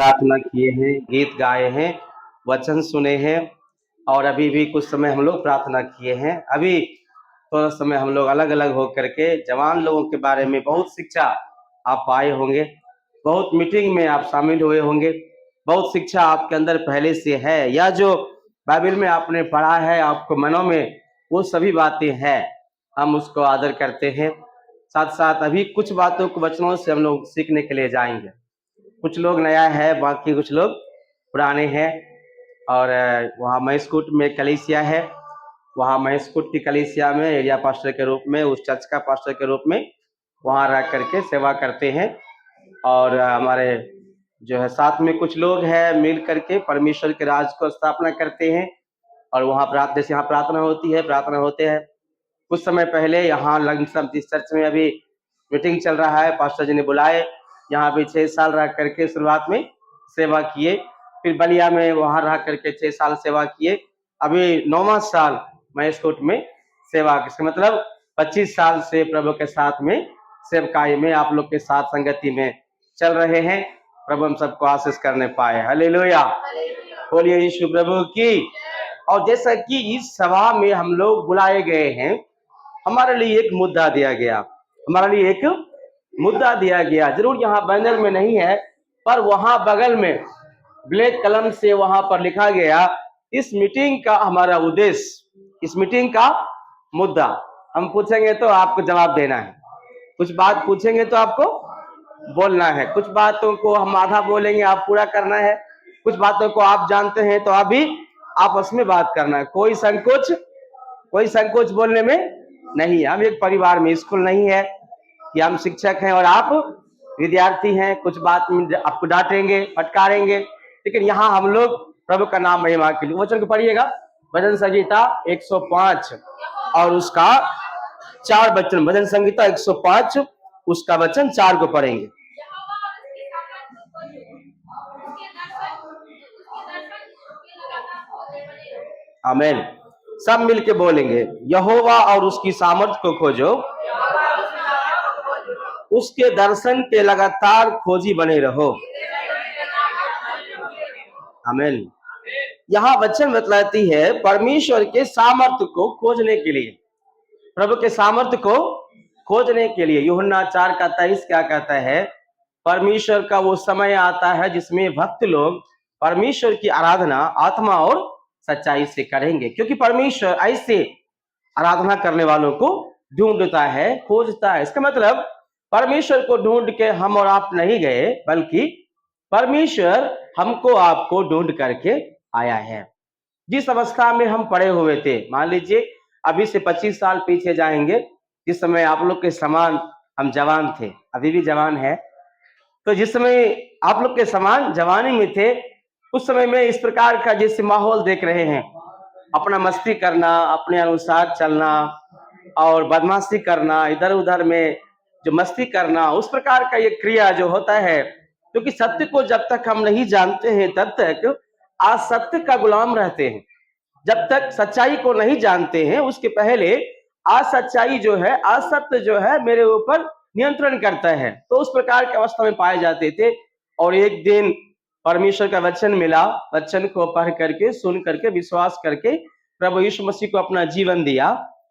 प्रार्थना किए हैं, गीत गाए हैं, वचन सुने हैं और अभी भी कुछ समय हम लोग प्रार्थना किए हैं। अभी थोड़ा समय हम लोग अलग अलग होकर के जवान लोगों के बारे में बहुत शिक्षा आप पाए होंगे, बहुत मीटिंग में आप शामिल हुए होंगे, बहुत शिक्षा आपके अंदर पहले से है या जो बाइबल में आपने पढ़ा है आपको मनों में वो सभी बातें हैं, हम उसको आदर करते हैं। साथ साथ अभी कुछ बातों को वचनों से हम लोग सीखने के लिए जाएंगे। कुछ लोग नया है, बाकी कुछ लोग पुराने हैं। और वहाँ मैस्कूट में कलीसिया है, वहाँ मैस्कूट की कलीसिया में एरिया पास्टर के रूप में, उस चर्च का पास्टर के रूप में वहाँ रह करके सेवा करते हैं। और हमारे जो है साथ में कुछ लोग हैं मिल करके परमेश्वर के राज को स्थापना करते हैं। और वहाँ जैसे यहाँ प्रार्थना होती है, प्रार्थना होते हैं। कुछ समय पहले यहाँ लंगसम इस चर्च में अभी मीटिंग चल रहा है, पास्टर जी ने बुलाए, यहाँ पे 6 साल रह करके शुरुआत में सेवा किए, फिर बलिया में वहाँ रह करके 6 साल सेवा किए, अभी 9वां साल मैस्कूट में सेवा, इसका मतलब 25 साल से प्रभु के साथ में सेवकाई में आप लोग के साथ संगति में चल रहे हैं। प्रभु हम सबको आशीष करने पाए। हालेलुया, बोलिए यीशु प्रभु की। और जैसा कि इस सभा में हम लोग बुलाए गए हैं, हमारे लिए एक मुद्दा दिया गया, हमारे लिए एक मुद्दा दिया गया। जरूर यहाँ बैनर में नहीं है, पर वहां बगल में ब्लैक कलम से वहां पर लिखा गया इस मीटिंग का हमारा उद्देश्य, इस मीटिंग का मुद्दा। हम पूछेंगे तो आपको जवाब देना है, कुछ बात पूछेंगे तो आपको बोलना है, कुछ बातों को हम आधा बोलेंगे आप पूरा करना है, कुछ बातों को आप जानते हैं तो आप भी आपस में बात करना है। कोई संकोच बोलने में नहीं है। हम एक परिवार में, स्कूल नहीं है कि हम शिक्षक हैं और आप विद्यार्थी हैं, कुछ बात में आपको डांटेंगे फटकारेंगे, लेकिन यहाँ हम लोग प्रभु का नाम महिमा के लिए। वचन को पढ़िएगा, भजन संहिता 105 और उसका 4 वचन। भजन संहिता 105 उसका वचन 4 को पढ़ेंगे। आमीन, सब मिलके बोलेंगे, यहोवा और उसकी सामर्थ को खोजो, उसके दर्शन के लगातार खोजी बने रहो। आमीन। यहाँ वचन बतलाती है परमेश्वर के सामर्थ्य को खोजने के लिए, प्रभु के सामर्थ्य को खोजने के लिए। यूहन्ना 4:23 क्या कहता है? परमेश्वर का वो समय आता है जिसमें भक्त लोग परमेश्वर की आराधना आत्मा और सच्चाई से करेंगे, क्योंकि परमेश्वर ऐसे आराधना करने वालों को ढूंढता है, खोजता है। इसका मतलब परमेश्वर को ढूंढ के हम और आप नहीं गए, बल्कि परमेश्वर हमको आपको ढूंढ करके आया है। जिस अवस्था में हम पड़े हुए थे, मान लीजिए अभी से 25 साल पीछे जाएंगे, जिस समय आप लोग के समान हम जवान थे, अभी भी जवान है, तो जिस समय आप लोग के समान जवानी में थे, उस समय में इस प्रकार का जैसे माहौल देख रहे हैं, अपना मस्ती करना, अपने अनुसार चलना और बदमाशी करना, इधर उधर में जो मस्ती करना, उस प्रकार का ये क्रिया जो होता है, क्योंकि सत्य को जब तक हम नहीं जानते हैं तब तक असत्य का गुलाम रहते हैं। जब तक सच्चाई को नहीं जानते हैं उसके पहले असच्चाई जो है, असत्य जो है मेरे ऊपर नियंत्रण करता है। तो उस प्रकार की अवस्था में पाए जाते थे। और एक दिन परमेश्वर का वचन मिला, वचन को पढ़ करके, सुन करके, विश्वास करके प्रभु यीशु मसीह को अपना जीवन दिया,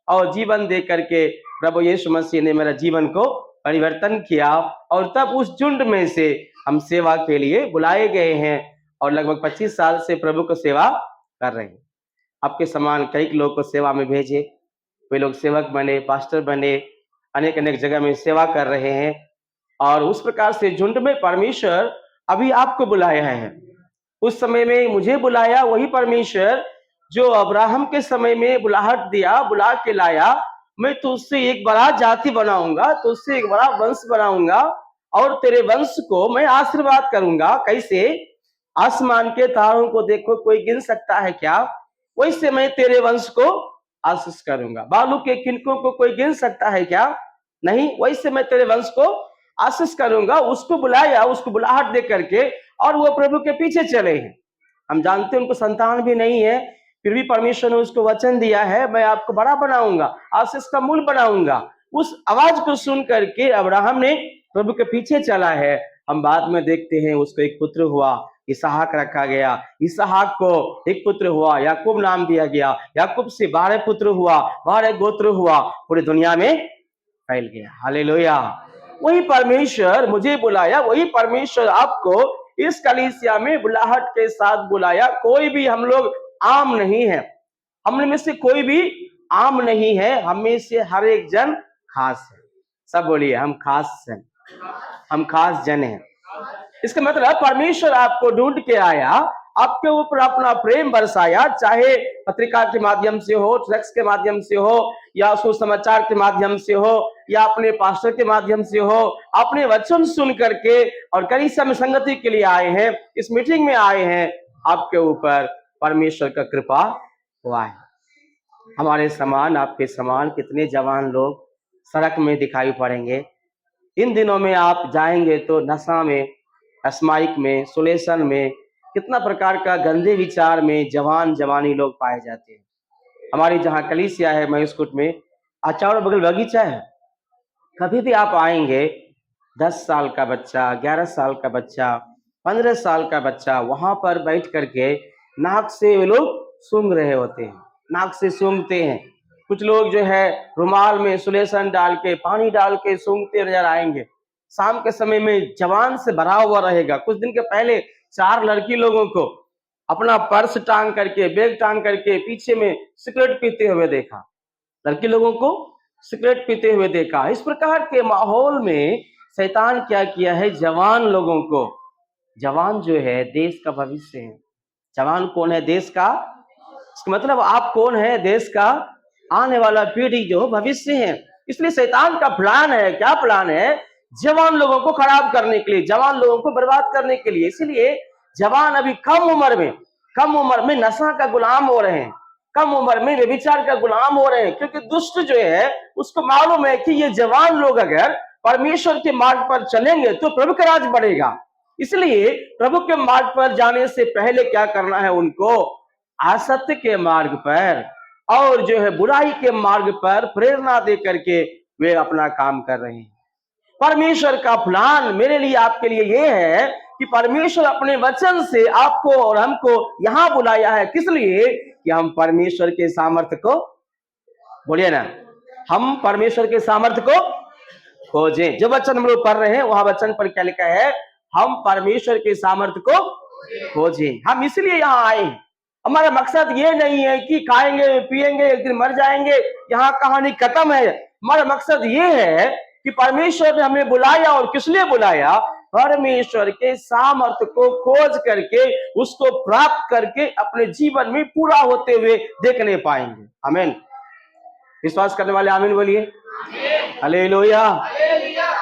और जीवन दे करके प्रभु यीशु मसीह ने मेरा जीवन को परिवर्तन किया। और तब उस झुंड में से हम सेवा के लिए बुलाए गए हैं और लगभग 25 साल से प्रभु को सेवा कर रहे हैं। आपके समान कई लोग को सेवा में भेजे, वे लोग सेवक बने, पास्टर बने, अनेक अनेक जगह में सेवा कर रहे हैं। और उस प्रकार से झुंड में परमेश्वर अभी आपको बुलाया है। उस समय में मुझे बुलाया वही परमेश्वर जो अब्राहम के समय में बुलाहट दिया, बुला के लाया, मैं तुझसे एक बड़ा जाति बनाऊंगा, तुझसे एक बड़ा वंश बनाऊंगा और तेरे वंश को मैं आशीर्वाद करूंगा। कैसे? आसमान के तारों को देखो, कोई गिन सकता है क्या? वैसे मैं तेरे वंश को आशीष करूंगा। बालू के किनकों को कोई गिन सकता है क्या? नहीं, वैसे मैं तेरे वंश को आशीष करूंगा। उसको बुलाया, उसको बुलाहट दे करके, और वो प्रभु के पीछे चले हैं। हम जानते हैं उनको संतान भी नहीं है, फिर भी परमेश्वर ने उसको वचन दिया है, मैं आपको बड़ा बनाऊंगा, आशीष का मूल बनाऊंगा। उस आवाज को सुन करके अब्राहम ने प्रभु के पीछे चला है हम बाद में देखते हैं उसको एक पुत्र हुआ, इसहाक रखा गया। इसहाक को एक पुत्र हुआ, याकूब नाम दिया गया। याकूब से 12 पुत्र हुआ, 12 गोत्र हुआ, पूरी दुनिया में फैल गया। हालेलुया। वही परमेश्वर मुझे बुलाया, वही परमेश्वर आपको इस कलीसिया में बुलाहट के साथ बुलाया। कोई भी हम लोग आम नहीं है, हम में से कोई भी आम नहीं है, हम में से हर एक जन खास है। सब बोलिए, हम खास हैं, हम खास जन हैं। इसका मतलब परमेश्वर आपको ढूंढ के आया, आपके ऊपर अपना प्रेम बरसाया, चाहे पत्रिका के माध्यम से हो, टेक्स के माध्यम से हो, या सुसमाचार के माध्यम से हो, या अपने पास्टर के माध्यम से हो। अपने वचन सुन करके और कलीसिया में संगति के लिए आए हैं, इस मीटिंग में आए हैं, आपके ऊपर परमेश्वर का कृपा हुआ है। हमारे समान, आपके समान कितने जवान लोग सड़क में दिखाई पड़ेंगे। इन दिनों में आप जाएंगे तो नशा में, अस्माइक में, सुलेशन में, कितना प्रकार का गंदे विचार में जवान जवानी लोग पाए जाते हैं। हमारी जहाँ कलीसिया है महेशकुट में, चारों बगल बगीचा है। कभी भी आप आएंगे, 10 साल का बच्चा, 11 साल का बच्चा, 15 साल का बच्चा वहां पर बैठ करके नाक से वे लोग सूंघ रहे होते हैं, नाक से सूंघते हैं। कुछ लोग जो है रुमाल में सुलेशन डाल के, पानी डाल के सूंघते नजर आएंगे। शाम के समय में जवान से भरा हुआ रहेगा। कुछ दिन के पहले 4 लड़की लोगों को अपना पर्स टांग करके, बैग टांग करके पीछे में सिगरेट पीते हुए देखा। लड़की लोगों को सिगरेट पीते हुए देखा। इस प्रकार के माहौल में शैतान क्या किया है, जवान लोगों को, जवान जो है देश का भविष्य है। जवान कौन है? देश का। इसका मतलब आप कौन है? देश का आने वाला पीढ़ी जो भविष्य है। इसलिए शैतान का प्लान है, क्या प्लान है? जवान लोगों को खराब करने के लिए, जवान लोगों को बर्बाद करने के लिए। इसलिए जवान अभी कम उम्र में नशा का गुलाम हो रहे हैं, कम उम्र में व्यभिचार का गुलाम हो रहे हैं, क्योंकि दुष्ट जो है उसको मालूम है कि ये जवान लोग अगर परमेश्वर के मार्ग पर चलेंगे तो प्रभु का राज बढ़ेगा। इसलिए प्रभु के मार्ग पर जाने से पहले क्या करना है उनको? असत्य के मार्ग पर और जो है बुराई के मार्ग पर प्रेरणा दे करके वे अपना काम कर रहे हैं। परमेश्वर का प्लान मेरे लिए, आपके लिए ये है कि परमेश्वर अपने वचन से आपको और हमको यहां बुलाया है। किस लिए? कि हम परमेश्वर के सामर्थ्य को, बोलिए ना, हम परमेश्वर के सामर्थ्य को खोजें। जो वचन हम लोग पढ़ रहे हैं वहां वचन पर क्या लिखा है? हम परमेश्वर के सामर्थ्य को खोजें। हम इसलिए यहाँ आए हैं। हमारा मकसद ये नहीं है कि खाएंगे पिएंगे एक दिन मर जाएंगे, यहाँ कहानी खत्म है। हमारा मकसद ये है कि परमेश्वर ने हमें बुलाया, और किस लिए बुलाया? परमेश्वर के सामर्थ्य को खोज करके, उसको प्राप्त करके अपने जीवन में पूरा होते हुए देखने पाएंगे। आमीन। विश्वास करने वाले आमीन बोलिए। हालेलुया।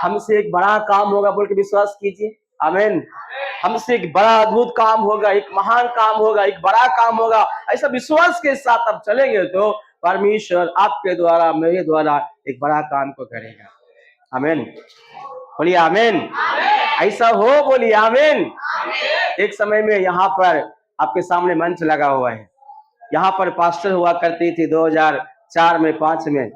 हमसे एक बड़ा काम होगा बोल के विश्वास कीजिए। आमीन। हमसे एक बड़ा अद्भुत काम होगा, एक महान काम होगा, एक बड़ा काम होगा। ऐसा विश्वास के साथ आप चलेंगे तो परमेश्वर आपके द्वारा, मेरे द्वारा एक बड़ा काम को करेगा। आमीन। बोलिए आमीन। ऐसा हो, बोलिए आमीन। एक समय में यहाँ पर आपके सामने मंच लगा हुआ है। यहाँ पर पास्टर हुआ करती थी 2004 में, 5 में।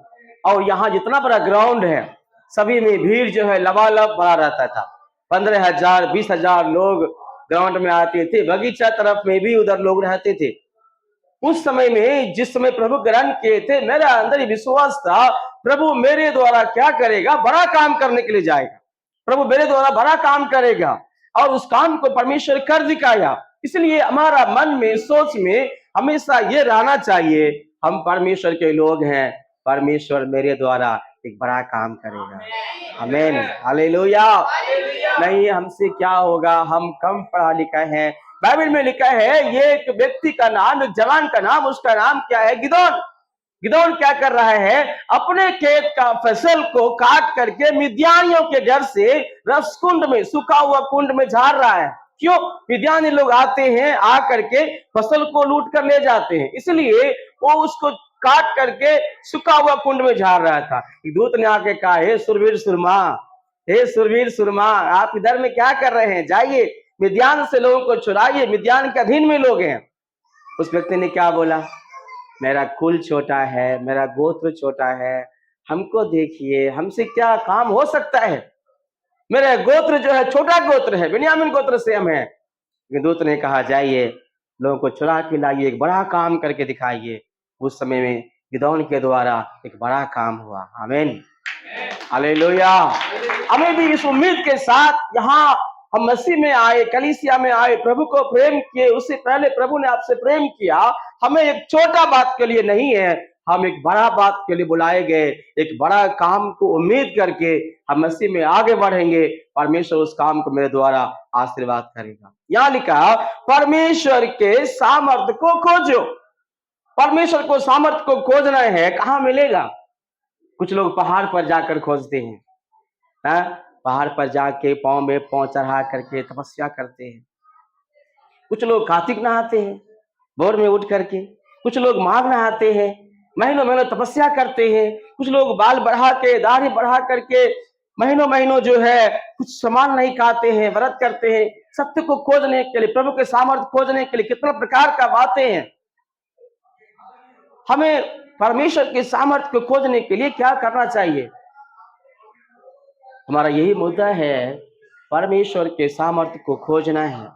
और यहाँ जितना बड़ा ग्राउंड है, सभी में भीड़ जो है लबालब भरा रहता था। 15,000 20,000 लोग ग्राउंड में आते थे। बगीचा तरफ में भी उधर लोग रहते थे। उस समय में, जिस समय प्रभु ग्रहण किए थे, मेरा अंदर ही विश्वास था, प्रभु मेरे द्वारा क्या करेगा? बड़ा काम करने के लिए जाएगा। प्रभु मेरे द्वारा बड़ा काम करेगा, और उस काम को परमेश्वर कर दिखाया। इसलिए हमारा मन में, सोच में हमेशा ये रहना चाहिए, हम परमेश्वर के लोग हैं, परमेश्वर मेरे द्वारा एक बड़ा काम करेगा। आमीन। हालेलुया। नहीं हमसे क्या होगा, हम कम पढ़ा लिखा है। बाइबल में लिखा है, ये एक व्यक्ति का नाम, एक जवान का नाम, उसका नाम क्या है? गिदोन। गिदोन क्या कर रहा है? अपने खेत का फसल को काट करके मिद्यानियों के घर से रस कुंड में, सूखा हुआ कुंड में झाड़ रहा है। क्यों? मिद्यानी लोग आते हैं, आ करके फसल को लूट कर ले जाते हैं, इसलिए वो उसको काट करके सूखा हुआ कुंड में झाड़ रहा था। दूत ने आके कहा, हे सुरवीर सुरमा, हे सुरवीर सुरमा, आप इधर में क्या कर रहे हैं? जाइए मिद्यान से लोगों को छुड़ाइए, मिद्यान के अधीन में लोग हैं। उस व्यक्ति ने क्या बोला? मेरा कुल छोटा है, मेरा गोत्र छोटा है, हमको देखिए, हमसे क्या काम हो सकता है? मेरे गोत्र जो है छोटा गोत्र है, बिन्यामीन गोत्र से हम है। लेकिन दूत ने कहा जाइए, लोगों को चुरा के लाइए, एक बड़ा काम करके दिखाइए। उस समय में गिदौन के द्वारा एक बड़ा काम हुआ। आमीन, हालेलुया। हमें भी इस उम्मीद के साथ यहाँ हम मसीह में आए, कलीसिया में आए, प्रभु को प्रेम किए। उससे पहले प्रभु ने आपसे प्रेम किया। हमें एक छोटा बात के लिए नहीं है, हम एक बड़ा बात के लिए बुलाए गए। एक बड़ा काम को उम्मीद करके हम मसीह में आगे बढ़ेंगे। परमेश्वर उस काम को मेरे द्वारा आशीर्वाद करेगा। यहाँ लिखा, परमेश्वर के सामर्थ्य को खोजो। परमेश्वर को सामर्थ्य को खोजना है, कहाँ मिलेगा? कुछ लोग पहाड़ पर जाकर खोजते हैं, पहाड़ पर जाके पांव में पांव चढ़ा करके तपस्या करते हैं। कुछ लोग कार्तिक नहाते हैं भोर में उठ करके, कुछ लोग माघ नहाते हैं, महीनों महीनों तपस्या करते हैं। कुछ लोग बाल बढ़ा के, दाढ़ी बढ़ा करके महीनों महीनों जो है कुछ सामान नहीं खाते हैं, व्रत करते हैं। सत्य को खोजने के लिए, प्रभु के सामर्थ्य खोजने के लिए कितना प्रकार का बातें हैं। हमें परमेश्वर के सामर्थ्य को खोजने के लिए क्या करना चाहिए? हमारा यही मुद्दा है, परमेश्वर के सामर्थ्य को खोजना है,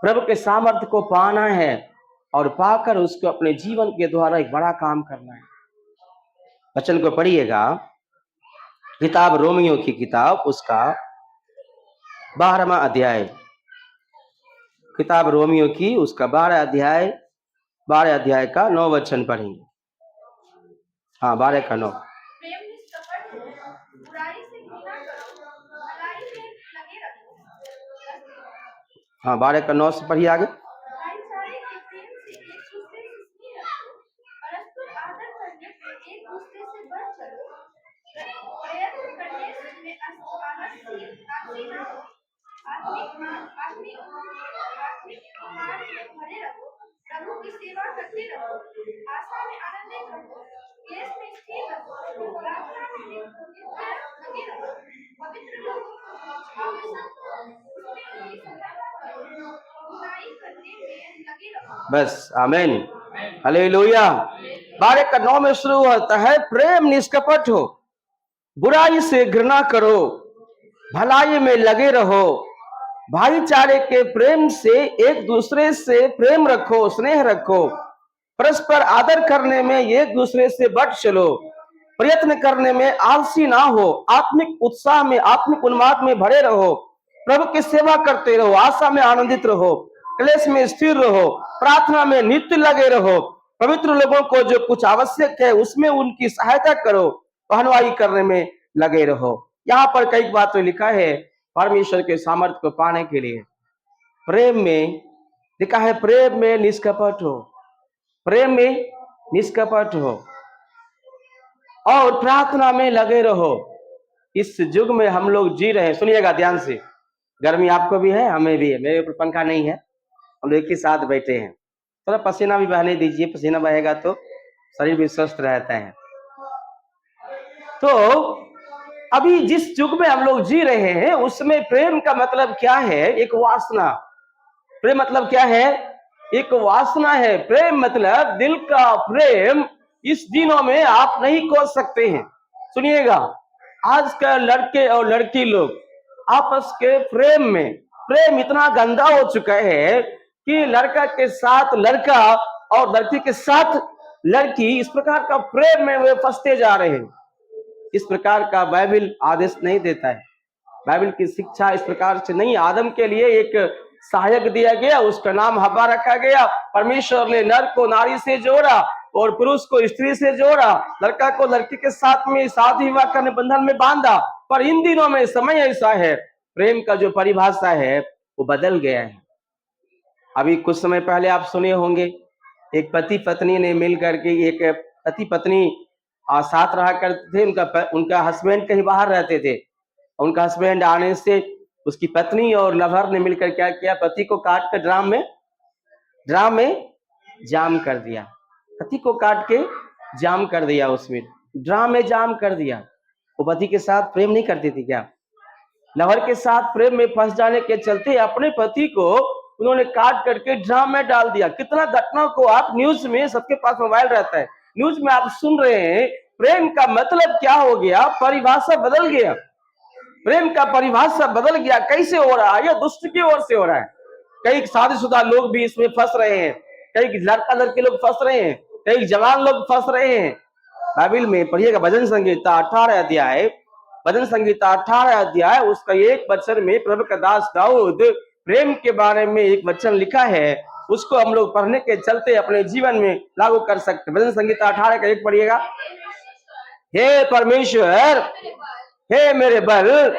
प्रभु के सामर्थ्य को पाना है और पाकर उसको अपने जीवन के द्वारा एक बड़ा काम करना है। वचन को पढ़िएगा, किताब रोमियो की किताब, उसका 12वां अध्याय। किताब रोमियो की उसका 12 अध्याय का 9 वचन पढ़ेंगे। हाँ, 12 का 9। हाँ, 12 का 9 से पढ़िए आगे। प्रभु की सेवा करते रहो, आशा में आनंदित रहो, क्लेश में स्थिर रहो, प्रार्थना में लगे रहो, पवित्र लोगों को आवश्यक उसमें उनकी सहायता करो, बुराई करने में लगे रहो। बस, आमीन, हालेलुया। 12 का 9 में शुरू होता है, प्रेम निष्कपट हो, बुराई से घृणा करो, भलाई में लगे रहो, भाईचारे के प्रेम से एक दूसरे से प्रेम रखो, स्नेह रखो, परस्पर आदर करने में एक दूसरे से बढ़ चलो, प्रयत्न करने में आलसी ना हो, आत्मिक उत्साह में, आत्मिक उन्माद में भरे रहो, प्रभु की सेवा करते रहो, आशा में आनंदित रहो, क्लेश में स्थिर रहो, प्रार्थना में नित्य लगे रहो, पवित्र लोगों को जो कुछ आवश्यक है उसमें उनकी सहायता करो, पहनवाई करने में लगे रहो। यहाँ पर कई बातें लिखा है परमेश्वर के सामर्थ्य को पाने के लिए। प्रेम में लिखा है, प्रेम में निष्कपट हो, प्रेम में निष्कपट हो और प्रार्थना में लगे रहो। इस युग में हम लोग जी रहे हैं, सुनिएगा ध्यान से। गर्मी आपको भी है, हमें भी है, मेरे ऊपर पंखा नहीं है, हम लोग एक ही साथ बैठे हैं। थोड़ा पसीना भी बहने दीजिए, पसीना बहेगा तो शरीर भी स्वस्थ रहता है। तो अभी जिस युग में हम लोग जी रहे हैं उसमें प्रेम का मतलब क्या है? एक वासना। प्रेम मतलब क्या है? एक वासना है। प्रेम मतलब दिल का प्रेम इस दिनों में आप नहीं खोज सकते हैं। सुनिएगा, आजकल लड़के और लड़की लोग आपस के प्रेम में, प्रेम इतना गंदा हो चुका है कि लड़का के साथ लड़का और लड़की के साथ लड़की, इस प्रकार का प्रेम में वे फंसते जा रहे हैं। इस प्रकार का बाइबल आदेश नहीं देता है। बाइबल की शिक्षा इस प्रकार से नहीं। आदम के लिए एक सहायक दिया गया, उसका नाम हव्वा रखा गया। परमेश्वर ने नर को नारी से जोड़ा और पुरुष को स्त्री से जोड़ा, लड़का को लड़की के साथ में शादी विवाह करने बंधन में बांधा। पर इन दिनों में समय ऐसा है, प्रेम का जो परिभाषा है वो बदल गया है। अभी कुछ समय पहले आप सुने होंगे, एक पति पत्नी ने मिल करके, एक पति पत्नी साथ रहा करते थे। उनका हस्बैंड कहीं बाहर रहते थे। उनका हस्बैंड आने से उसकी पत्नी और लवर ने मिलकर क्या किया? पति को काट कर ड्राम में जाम कर दिया। पति को काट के जाम कर दिया, उसमें ड्राम में जाम कर दिया। वो पति के साथ प्रेम नहीं करती थी क्या? लवर के साथ प्रेम में फंस जाने के चलते अपने पति को उन्होंने काट करके ड्राम में डाल दिया। कितना घटना को आप न्यूज में, सबके पास मोबाइल रहता है, न्यूज में आप सुन रहे हैं। प्रेम का मतलब क्या हो गया? परिभाषा बदल गया। प्रेम का परिभाषा बदल गया। कैसे हो रहा है? यह दुष्ट की ओर से हो रहा है। कई शादीशुदा लोग भी इसमें फंस रहे हैं, कई लड़का लड़के लोग फंस रहे हैं, कई जवान लोग फंस रहे हैं। बाइबल में पढ़िएगा, भजन संहिता 18 अध्याय, भजन संहिता 18 अध्याय, उसका एक वचन में प्रभु का दास दाऊद प्रेम के बारे में एक वचन लिखा है, उसको हम लोग पढ़ने के चलते अपने जीवन में लागू कर सकते। भजन संहिता 18 का एक पढ़िएगा। हे परमेश्वर, हे मेरे बल,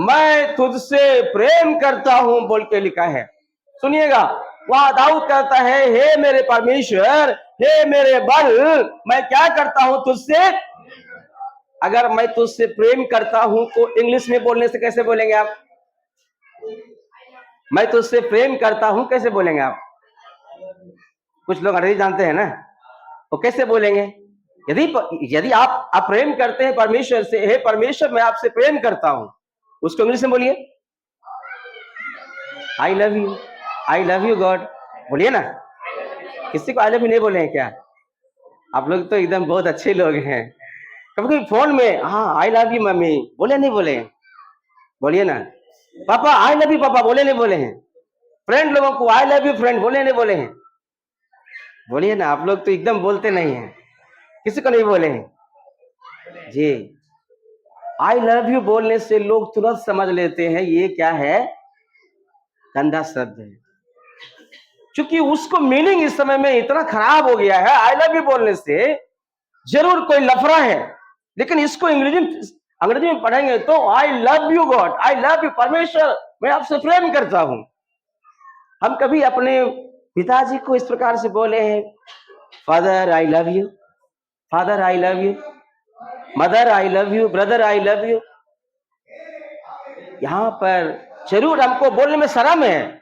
मैं तुझसे प्रेम करता हूं बोल के लिखा है। सुनिएगा, वहां दाऊद कहता है, हे मेरे परमेश्वर, हे मेरे बल, मैं क्या करता हूं तुझसे। अगर मैं तुझसे प्रेम करता हूं तो इंग्लिश में बोलने से कैसे बोलेंगे आप? मैं तुझसे प्रेम करता हूं कैसे बोलेंगे आप? कुछ लोग अंग्रेजी जानते हैं ना, तो कैसे बोलेंगे? यदि आप प्रेम करते हैं परमेश्वर से, हे परमेश्वर मैं आपसे प्रेम करता हूं, उसको इंग्लिश में बोलिए, I love you, I love you God, बोलिए ना। किसी को आई लव यू नहीं बोले हैं क्या? आप लोग तो एकदम बहुत अच्छे लोग हैं। कभी कभी फोन में हाँ आई लव यू मम्मी बोले नहीं बोले? बोलिए ना। पापा आई लव यू पापा बोले नहीं बोले हैं? फ्रेंड लोगों को आई लव यू फ्रेंड बोले नहीं बोले हैं? बोलिए ना। आप लोग तो एकदम बोलते नहीं हैं, किसी को नहीं बोले हैं जी। आई लव यू बोलने से लोग तुरंत समझ लेते हैं ये क्या है, गंदा शब्द है, क्योंकि उसको मीनिंग इस समय में इतना खराब हो गया है। आई लव यू बोलने से जरूर कोई लफड़ा है, लेकिन इसको अंग्रेजी में पढ़ेंगे तो I love you God, I love you परमेश्वर, मैं आपसे प्रेम करता हूं। हम कभी अपने पिताजी को इस प्रकार से बोले हैं, father I love you, father I love you, mother I love you, brother I love you? यहां पर जरूर हमको बोलने में शर्म है,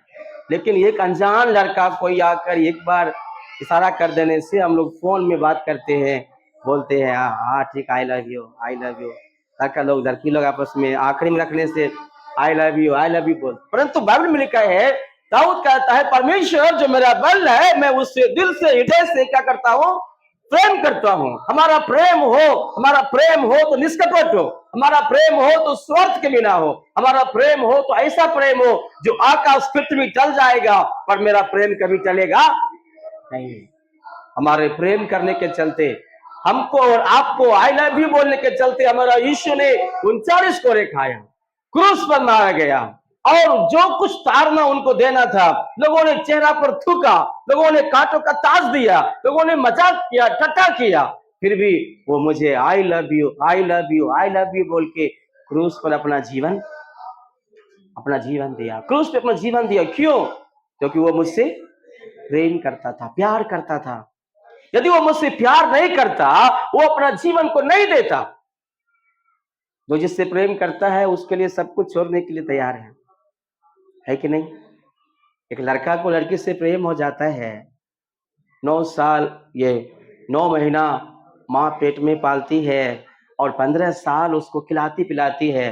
लेकिन एक अनजान लड़का कोई आकर एक बार इशारा कर देने से हम लोग फोन में बात करते हैं, बोलते हैं हाँ ठीक, I love you, I love you. लड़का लोग लड़की लोग आपस में आखिरी में रखने से आई लव यू बोल। परंतु बाइबल में लिखा है, दाऊद कहता है परमेश्वर जो मेरा बल है, मैं उससे दिल से हृदय से क्या करता हूं, प्रेम करता हूं। हमारा प्रेम हो तो निष्कपट हो, हमारा प्रेम हो तो स्वार्थ के बिना हो, हमारा प्रेम हो तो ऐसा प्रेम हो जो आकाश पृथ्वी चल जाएगा, पर मेरा प्रेम कभी चलेगा नहीं। हमारे प्रेम करने के चलते, हमको और आपको आई लव यू बोलने के चलते हमारा यीशु ने 39 कोड़े खाया, क्रूस पर मारा गया, और जो कुछ तारना उनको देना था लोगों ने चेहरा पर थूका, लोगों ने कांटों का ताज दिया, लोगों ने मजाक किया, ठट्ठा किया, फिर भी वो मुझे I love you, I love you, I love you बोल के क्रूस पर अपना जीवन दिया, क्रूस पे अपना जीवन दिया। क्यों? क्योंकि वो मुझसे प्रेम करता था, प्यार करता था। यदि वो मुझसे प्यार नहीं करता, वो अपना जीवन को नहीं देता। जो जिससे प्रेम करता है उसके लिए सब कुछ छोड़ने के लिए तैयार है कि नहीं? एक लड़का को लड़की से प्रेम हो जाता है, 9 साल, ये 9 महीना माँ पेट में पालती है, और 15 साल उसको खिलाती पिलाती है,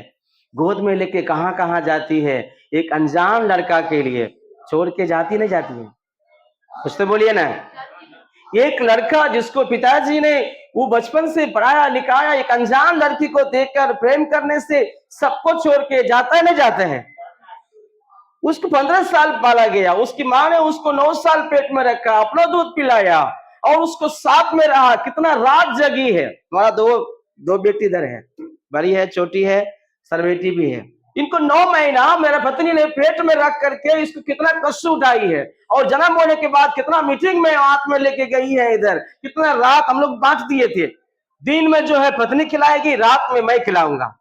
गोद में लेके कहां कहां जाती है, एक अनजान लड़का के लिए छोड़ के जाती नहीं जाती है? कुछ तो बोलिए ना। एक लड़का जिसको पिताजी ने वो बचपन से पढ़ाया लिखाया, एक अनजान लड़की को देखकर प्रेम करने से सबको छोड़ के जाता है नहीं जाते हैं? उसको 15 साल पाला गया, उसकी माँ ने उसको 9 साल पेट में रखा, अपना दूध पिलाया और उसको साथ में रहा, कितना रात जगी है। हमारा दो बेटी इधर है, बड़ी है, छोटी है, सरबेटी भी है। इनको 9 महीना मेरा पत्नी ने पेट में रख करके इसको कितना कष्ट उठाई है, और जन्म होने के बाद कितना मीटिंग में हाथ में लेके गई है, इधर कितना रात हम लोग बांट दिए थे, दिन में जो है पत्नी खिलाएगी, रात में मैं खिलाऊंगा।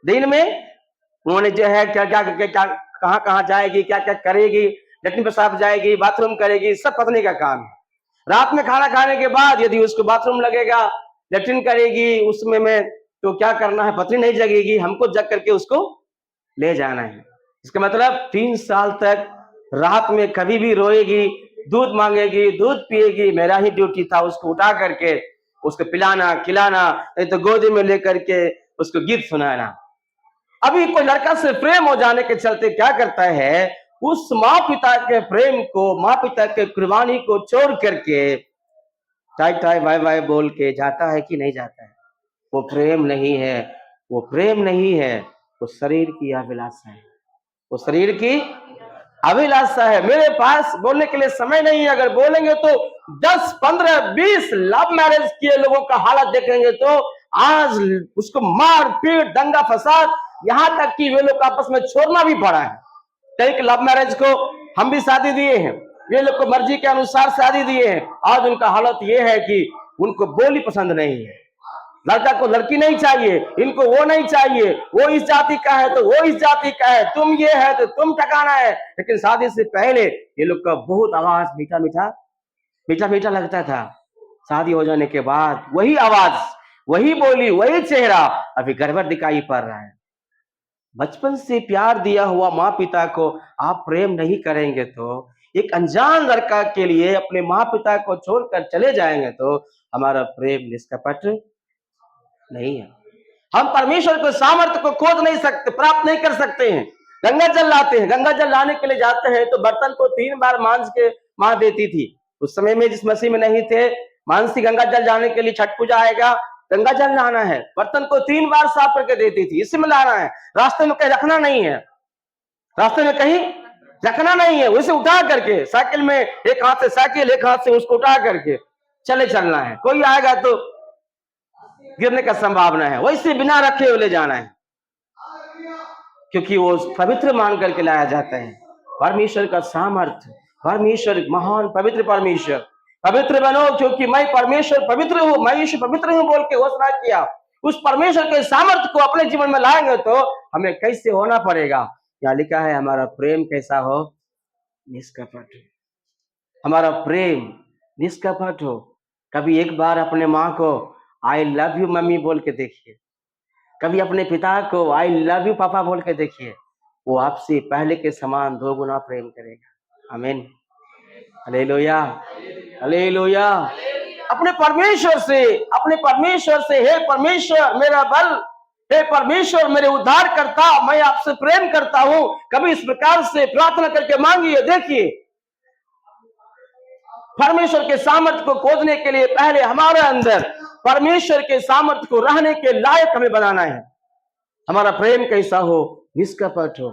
दिन में उन्होंने जो है क्या क्या क्या कहां कहां जाएगी, क्या क्या करेगी, लेटरिन पेशाब जाएगी, बाथरूम करेगी, सब पत्नी का काम है। रात में खाना खाने के बाद यदि उसको बाथरूम लगेगा, लेटरिन करेगी, उसमें में तो क्या करना है, पत्नी नहीं जगेगी, हमको जग करके उसको ले जाना है। इसका मतलब 3 साल तक रात में कभी भी रोएगी, दूध मांगेगी, दूध पिएगी, मेरा ही ड्यूटी था उसको उठा करके उसको पिलाना खिलाना, नहीं तो गोदी में लेकर के उसको गीत सुनाना। अभी कोई लड़का से प्रेम हो जाने के चलते क्या करता है, उस माँ पिता के प्रेम को, माँ पिता के कुर्बानी को छोड़ करके टाई टाई वाई वाई बोल के जाता है कि नहीं जाता है? वो प्रेम नहीं है, वो प्रेम नहीं है, वो शरीर की अभिलाषा है, वो शरीर की अभिलाषा है। मेरे पास बोलने के लिए समय नहीं है, अगर बोलेंगे तो 10, 15, 20 लव मैरिज किए लोगों का हालत देखेंगे तो आज उसको मार पीट दंगा फसाद, यहां तक कि वे लोग आपस में छोड़ना भी पड़ा है। कई लव मैरिज को हम भी शादी दिए हैं, वे लोग को मर्जी के अनुसार शादी दिए हैं, आज उनका हालत यह है कि उनको बोली पसंद नहीं है, लड़का को लड़की नहीं चाहिए, इनको वो नहीं चाहिए, वो इस जाति का है तो वो इस जाति का है, तुम ये है तो तुम ठकाना है। लेकिन शादी से पहले ये लोग का बहुत आवाज मीठा मीठा मीठा मीठा लगता था, शादी हो जाने के बाद वही आवाज, वही बोली, वही चेहरा अभी गड़बड़ दिखाई पड़ रहा है। बचपन से प्यार दिया हुआ माँ पिता को आप प्रेम नहीं करेंगे तो एक अनजान लड़का के लिए अपने माँ पिता को छोड़कर चले जाएंगे तो हमारा प्रेम निष्कपट नहीं है। हम परमेश्वर को सामर्थ्य को खोज नहीं सकते, प्राप्त नहीं कर सकते हैं। गंगा जल लाते हैं, गंगा जल लाने के लिए जाते हैं तो बर्तन को 3 बार मांझ के मां देती थी। उस समय में जिस मसीह में नहीं थे, मानसी गंगा जल जाने के लिए छठ पूजा आएगा, गंगा जल लाना है, बर्तन को 3 बार साफ करके देती थी, इसमें लाना है, रास्ते में कहीं रखना नहीं है, रास्ते में कहीं रखना नहीं है, उसे उठा करके साइकिल में एक हाथ से साइकिल, एक हाथ से उसको उठा करके चले चलना है। कोई आएगा तो गिरने का संभावना है, वैसे बिना रखे हुए ले जाना है, क्योंकि वो पवित्र मान करके लाया जाता है। परमेश्वर का सामर्थ्य, परमेश्वर महान पवित्र परमेश्वर, पवित्र बनो क्योंकि मैं परमेश्वर पवित्र हूं, मैं यीशु पवित्र हूं बोल के घोषणा किया। उस परमेश्वर के सामर्थ्य को अपने जीवन में लाएंगे तो हमें कैसे होना पड़ेगा। यहाँ लिखा है हमारा प्रेम कैसा हो, निष्कपट। हमारा प्रेम निष्कपट हो। कभी एक बार अपने माँ को आई लव यू मम्मी बोल के देखिए, कभी अपने पिता को आई लव यू पापा बोल के देखिए, वो आपसे पहले के समान 2 गुना प्रेम करेगा। आमीन, हालेलुया, हालेलुया। अपने परमेश्वर से हे परमेश्वर मेरा बल, हे परमेश्वर मेरे उद्धार करता, मैं आपसे प्रेम करता हूं। कभी इस प्रकार से प्रार्थना करके मांगिए, देखिए परमेश्वर के सामर्थ्य को खोजने के लिए पहले हमारे अंदर परमेश्वर के सामर्थ्य को रहने के लायक हमें बनाना है। हमारा प्रेम कैसा हो, निष्कपट हो।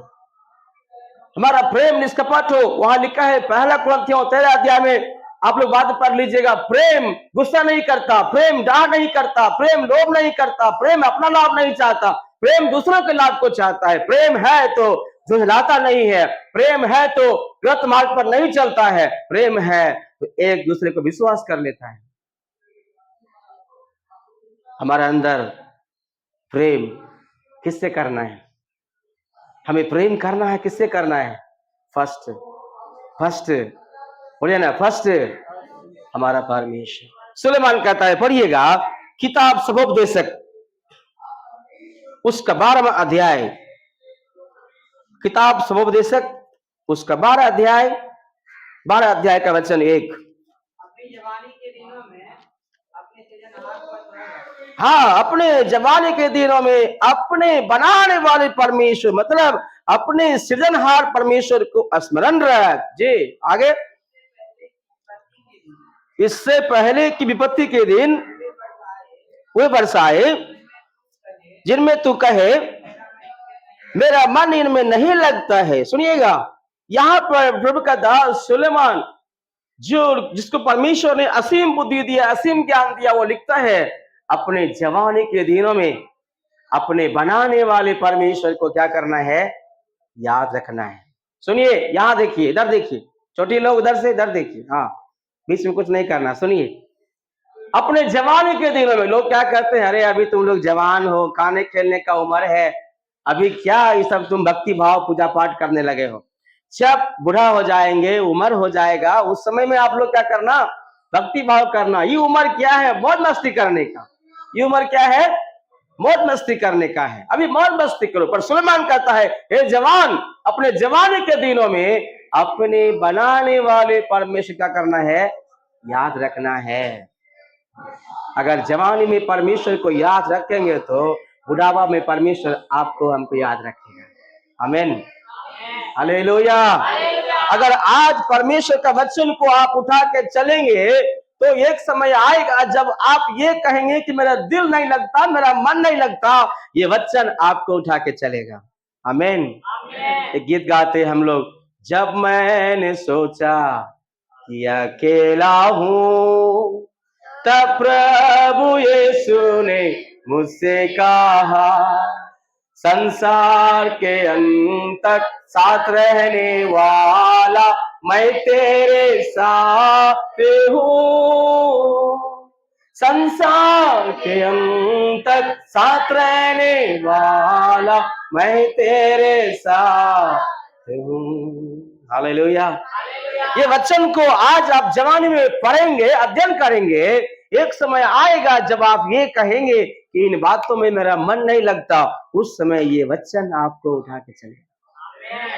हमारा प्रेम निष्कपट हो। वहां लिखा है 1 कुरिन्थियों 13 अध्याय में, आप लोग बात पढ़ लीजिएगा, प्रेम गुस्सा नहीं करता, प्रेम डांट नहीं करता, प्रेम लोभ नहीं करता, प्रेम अपना लाभ नहीं चाहता, प्रेम दूसरों के लाभ को चाहता है। प्रेम है तो झुंझलाता नहीं है, प्रेम है तो गलत मार्ग पर नहीं चलता है, प्रेम है तो एक दूसरे को विश्वास कर लेता है। हमारे अंदर प्रेम किससे करना है? हमें प्रेम करना है, किससे करना है? फर्स्ट बोलिए ना, फर्स्ट हमारा परमेश्वर। सुलेमान कहता है, पढ़िएगा किताब सबोपदेशक उसका 12वां अध्याय, किताब सबोपदेशक उसका 12 अध्याय का वचन 1। अपनी जवानी के दिनों में अपने सृजनहार पर, हाँ, अपने जवानी के दिनों में अपने बनाने वाले परमेश्वर, मतलब अपने सृजनहार परमेश्वर को स्मरण रख। जी आगे, इससे पहले की विपत्ति के दिन वे बरसाए जिनमें तू कहे मेरा मन इनमें नहीं लगता है। सुनिएगा, यहां पर प्रभु का दास सुलेमान, जो जिसको परमेश्वर ने असीम बुद्धि दिया, असीम ज्ञान दिया, वो लिखता है अपने जवानी के दिनों में अपने बनाने वाले परमेश्वर को क्या करना है? याद रखना है। सुनिए, यहां देखिए, इधर देखिए, छोटे लोग उधर से इधर देखिए, हाँ बीच में कुछ नहीं करना। सुनिए, अपने जवानी के दिनों में लोग क्या कहते हैं, अरे अभी तुम लोग जवान हो, खाने खेलने का उम्र है, अभी क्या ये सब तुम भक्ति भाव पूजा पाठ करने लगे हो। जब बूढ़ा हो जाएंगे, उम्र हो जाएगा, उस समय में आप लोग क्या करना? भक्ति भाव करना। ये उम्र क्या है? मौज मस्ती करने का। ये उम्र क्या है? मौज मस्ती करने का है। अभी मौज मस्ती करो। पर सुलेमान कहता है, हे जवान, अपने जवानी के दिनों में अपने बनाने वाले परमेश्वर का करना है? याद रखना है। अगर जवानी में परमेश्वर को याद रखेंगे तो बुढ़ापा में परमेश्वर आपको हमको याद रखेगा। आमीन, हालेलुया। अगर आज परमेश्वर का वचन को आप उठा के चलेंगे तो एक समय आएगा जब आप ये कहेंगे कि मेरा दिल नहीं लगता, मेरा मन नहीं लगता, ये वचन आपको उठा के चलेगा। आमीन। एक गीत गाते हम लोग, जब मैंने सोचा कि अकेला हूं, तब प्रभु यीशु ने मुझसे कहा, संसार के अंत तक साथ रहने वाला मैं तेरे साथ हूँ। संसार के अंत तक साथ रहने वाला मैं तेरे साथ हूँ। हालेलुया। ये वचन को आज आप जवानी में पढ़ेंगे, अध्ययन करेंगे। एक समय आएगा जब आप ये कहेंगे कि इन बातों में मेरा मन नहीं लगता, उस समय ये वचन आपको उठा के चलेगा।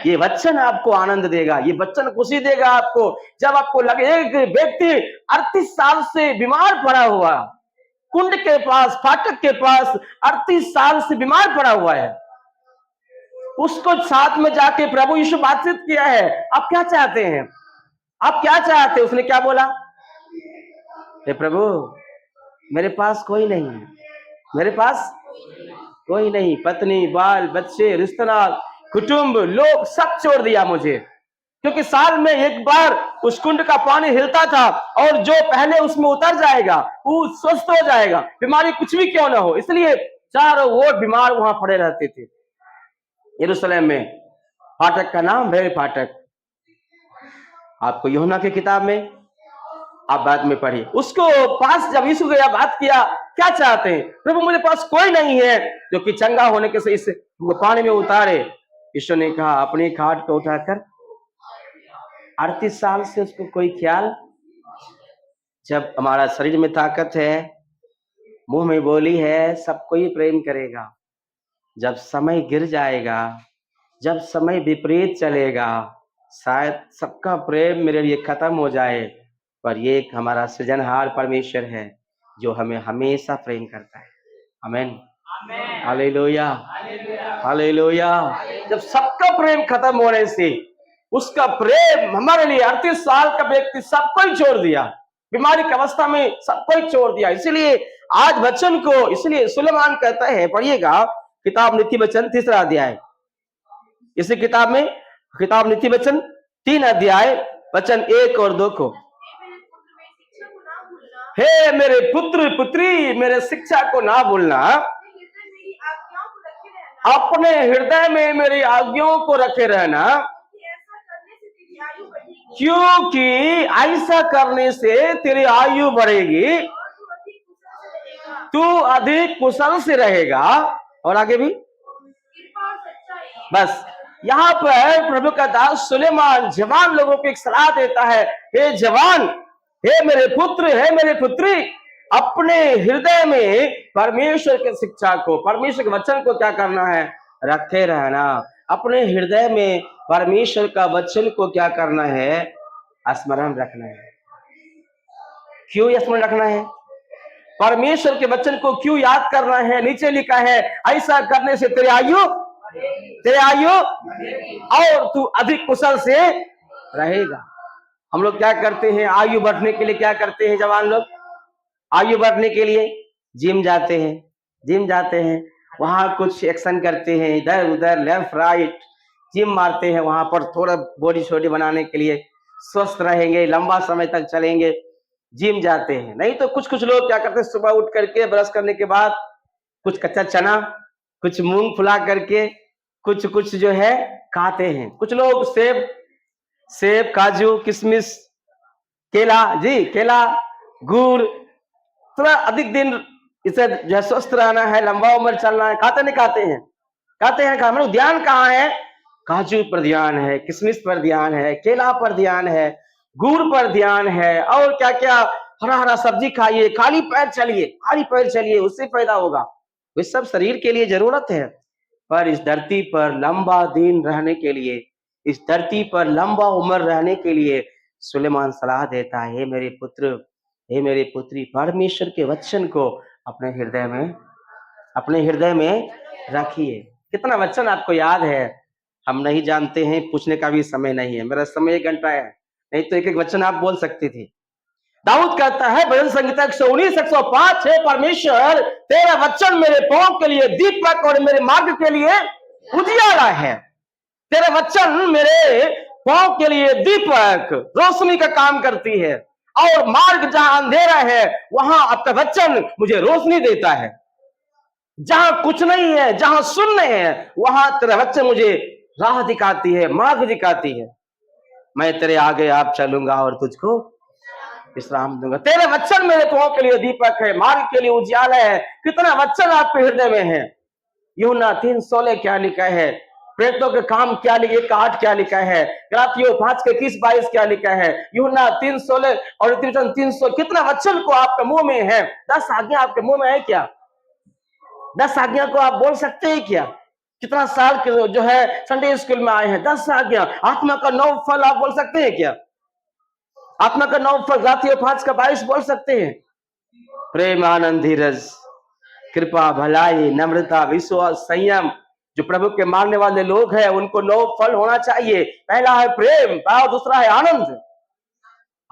ये वचन आपको आनंद देगा, ये वचन खुशी देगा आपको। जब आपको लगे एक व्यक्ति 38 साल से बीमार पड़ा हुआ, कुंड के पास, फाटक के पास 38 साल से बीमार पड़ा हुआ है, उसको साथ में जाके प्रभु यीशु बातचीत किया है, आप क्या चाहते हैं, आप क्या चाहते हैं? उसने क्या बोला? हे प्रभु, मेरे पास कोई नहीं है, मेरे पास कोई नहीं, पत्नी, बाल बच्चे, रिश्तेदार, कुटुंब, लोग सब छोड़ दिया मुझे, क्योंकि साल में एक बार उस कुंड का पानी हिलता था और जो पहले उसमें उतर जाएगा वो स्वस्थ हो जाएगा, बीमारी कुछ भी क्यों ना हो। इसलिए चारों ओर बीमार वहां पड़े रहते थे। यरूशलेम में फाटक का नाम भेड़ फाटक, आपको यूहन्ना की किताब में आप बाद में पढ़िए। उसको पास जब यीशु गया, बात किया, क्या चाहते हैं? प्रभु, मेरे पास कोई नहीं है जो कि चंगा होने के से इस पानी में उतारे। यीशु ने कहा, अपनी खाट को उठाकर, 38 साल से उसको कोई ख्याल, जब हमारा शरीर में ताकत है, मुंह में बोली है, सबको ही प्रेम करेगा। जब समय गिर जाएगा, जब समय विपरीत चलेगा, शायद सबका प्रेम मेरे लिए खत्म हो जाए, पर ये एक हमारा सृजनहार परमेश्वर है जो हमें हमेशा प्रेम करता है। आमीन, हालेलुया, हालेलुया। जब सबका प्रेम खत्म होने से उसका प्रेम हमारे लिए 38 साल का व्यक्ति सबको ही छोड़ दिया, बीमारी की अवस्था में सबको ही छोड़ दिया। इसलिए आज वचन को, इसलिए सुलेमान कहता है, पढ़िएगा किताब नीति वचन 3 अध्याय, इसी किताब में किताब नीति वचन 3 अध्याय वचन 1 और 2 को, हे मेरे पुत्र पुत्री, मेरे शिक्षा को ना भूलना, अपने हृदय में मेरी आज्ञाओं को रखे रहना, क्योंकि ऐसा करने से तेरी आयु बढ़ेगी, तू अधिक कुशल से रहेगा। और आगे भी बस यहाँ पर प्रभु का दास सुलेमान जवान लोगों को एक सलाह देता है, हे जवान, हे मेरे पुत्र, हे मेरे पुत्री, अपने हृदय में परमेश्वर की शिक्षा को, परमेश्वर के वचन को क्या करना है? रखे रहना। अपने हृदय में परमेश्वर का वचन को क्या करना है? स्मरण रखना है। क्यों स्मरण रखना है? परमेश्वर के वचन को क्यों याद करना है? नीचे लिखा है, ऐसा करने से तेरी आयु और तू अधिक कुशल से रहेगा। हम लोग क्या करते हैं? आयु बढ़ने के लिए क्या करते हैं? जवान लोग आयु बढ़ने के लिए जिम जाते हैं, वहां कुछ एक्शन करते हैं, इधर उधर लेफ्ट राइट जिम मारते हैं, वहां पर थोड़ा बॉडी छोटी बनाने के लिए, स्वस्थ रहेंगे, लंबा समय तक चलेंगे, जिम जाते हैं। नहीं तो कुछ लोग क्या करते हैं? सुबह उठ करके ब्रश करने के बाद कुछ कच्चा चना, कुछ मूंग फुला करके कुछ जो है खाते हैं। कुछ लोग सेब, काजू, किशमिश, केला, गुड़, थोड़ा अधिक दिन इसे जो स्वस्थ रहना है, लंबा उम्र चलना है, खाते हैं। हम लोग ध्यान कहाँ है? काजू पर ध्यान है, किशमिश पर ध्यान है, केला पर ध्यान है, गुड़ पर ध्यान है, और क्या क्या, हरा सब्जी खाइए, खाली पैर चलिए, उससे फायदा होगा। ये सब शरीर के लिए जरूरत है, पर इस धरती पर लंबा दिन रहने के लिए, इस धरती पर लंबा उम्र रहने के लिए सुलेमान सलाह देता है, हे मेरे पुत्र, हे मेरी पुत्री, परमेश्वर के वचन को अपने हृदय में रखिए। कितना वचन आपको याद है? हम नहीं जानते हैं, पूछने का भी समय नहीं है। मेरा समय 1 घंटा है, नहीं तो एक वचन आप बोल सकते थे। दाऊद कहता है भजन संहिता 119 105 है, परमेश्वर तेरा वचन मेरे पांव के लिए दीपक और मेरे मार्ग के लिए उजियाला है। तेरा वचन मेरे पांव के लिए दीपक रोशनी का काम करती है, और मार्ग जहां अंधेरा है वहां आपका वचन मुझे रोशनी देता है। जहां कुछ नहीं है, जहां शून्य है, वहां तेरा वचन मुझे राह दिखाती है, मार्ग दिखाती है। मैं तेरे आगे आप चलूंगा और तुझको विश्राम दूंगा। तेरे वचन मेरे पांव के लिए दीपक है, मार्ग के लिए उजियाला है। कितना वचन आपके हृदय में है। यूहन्ना 3:16 क्या लिखा है, प्रेरितों के काम क्या लिखा, 1:8 क्या लिखा है, गलातियों 5:21-22 क्या लिखा है, यूहन्ना 3:16 और 3:300। कितना वचन को आपके मुंह में है। 10 आज्ञा आपके मुंह में है क्या? 10 आज्ञा को आप बोल सकते हैं क्या? कितना साल के जो है संडे स्कूल में आए हैं, 10 आज्ञा। आत्मा का 9 फल आप बोल सकते हैं क्या? आत्मा का 9 फल गलातियों 5:22 बोल सकते हैं। प्रेम, आनंद, धीरज, कृपा, भलाई, नम्रता, विश्वास, संयम। जो प्रभु के मानने वाले लोग हैं उनको 9 फल होना चाहिए। पहला है प्रेम, और दूसरा है आनंद।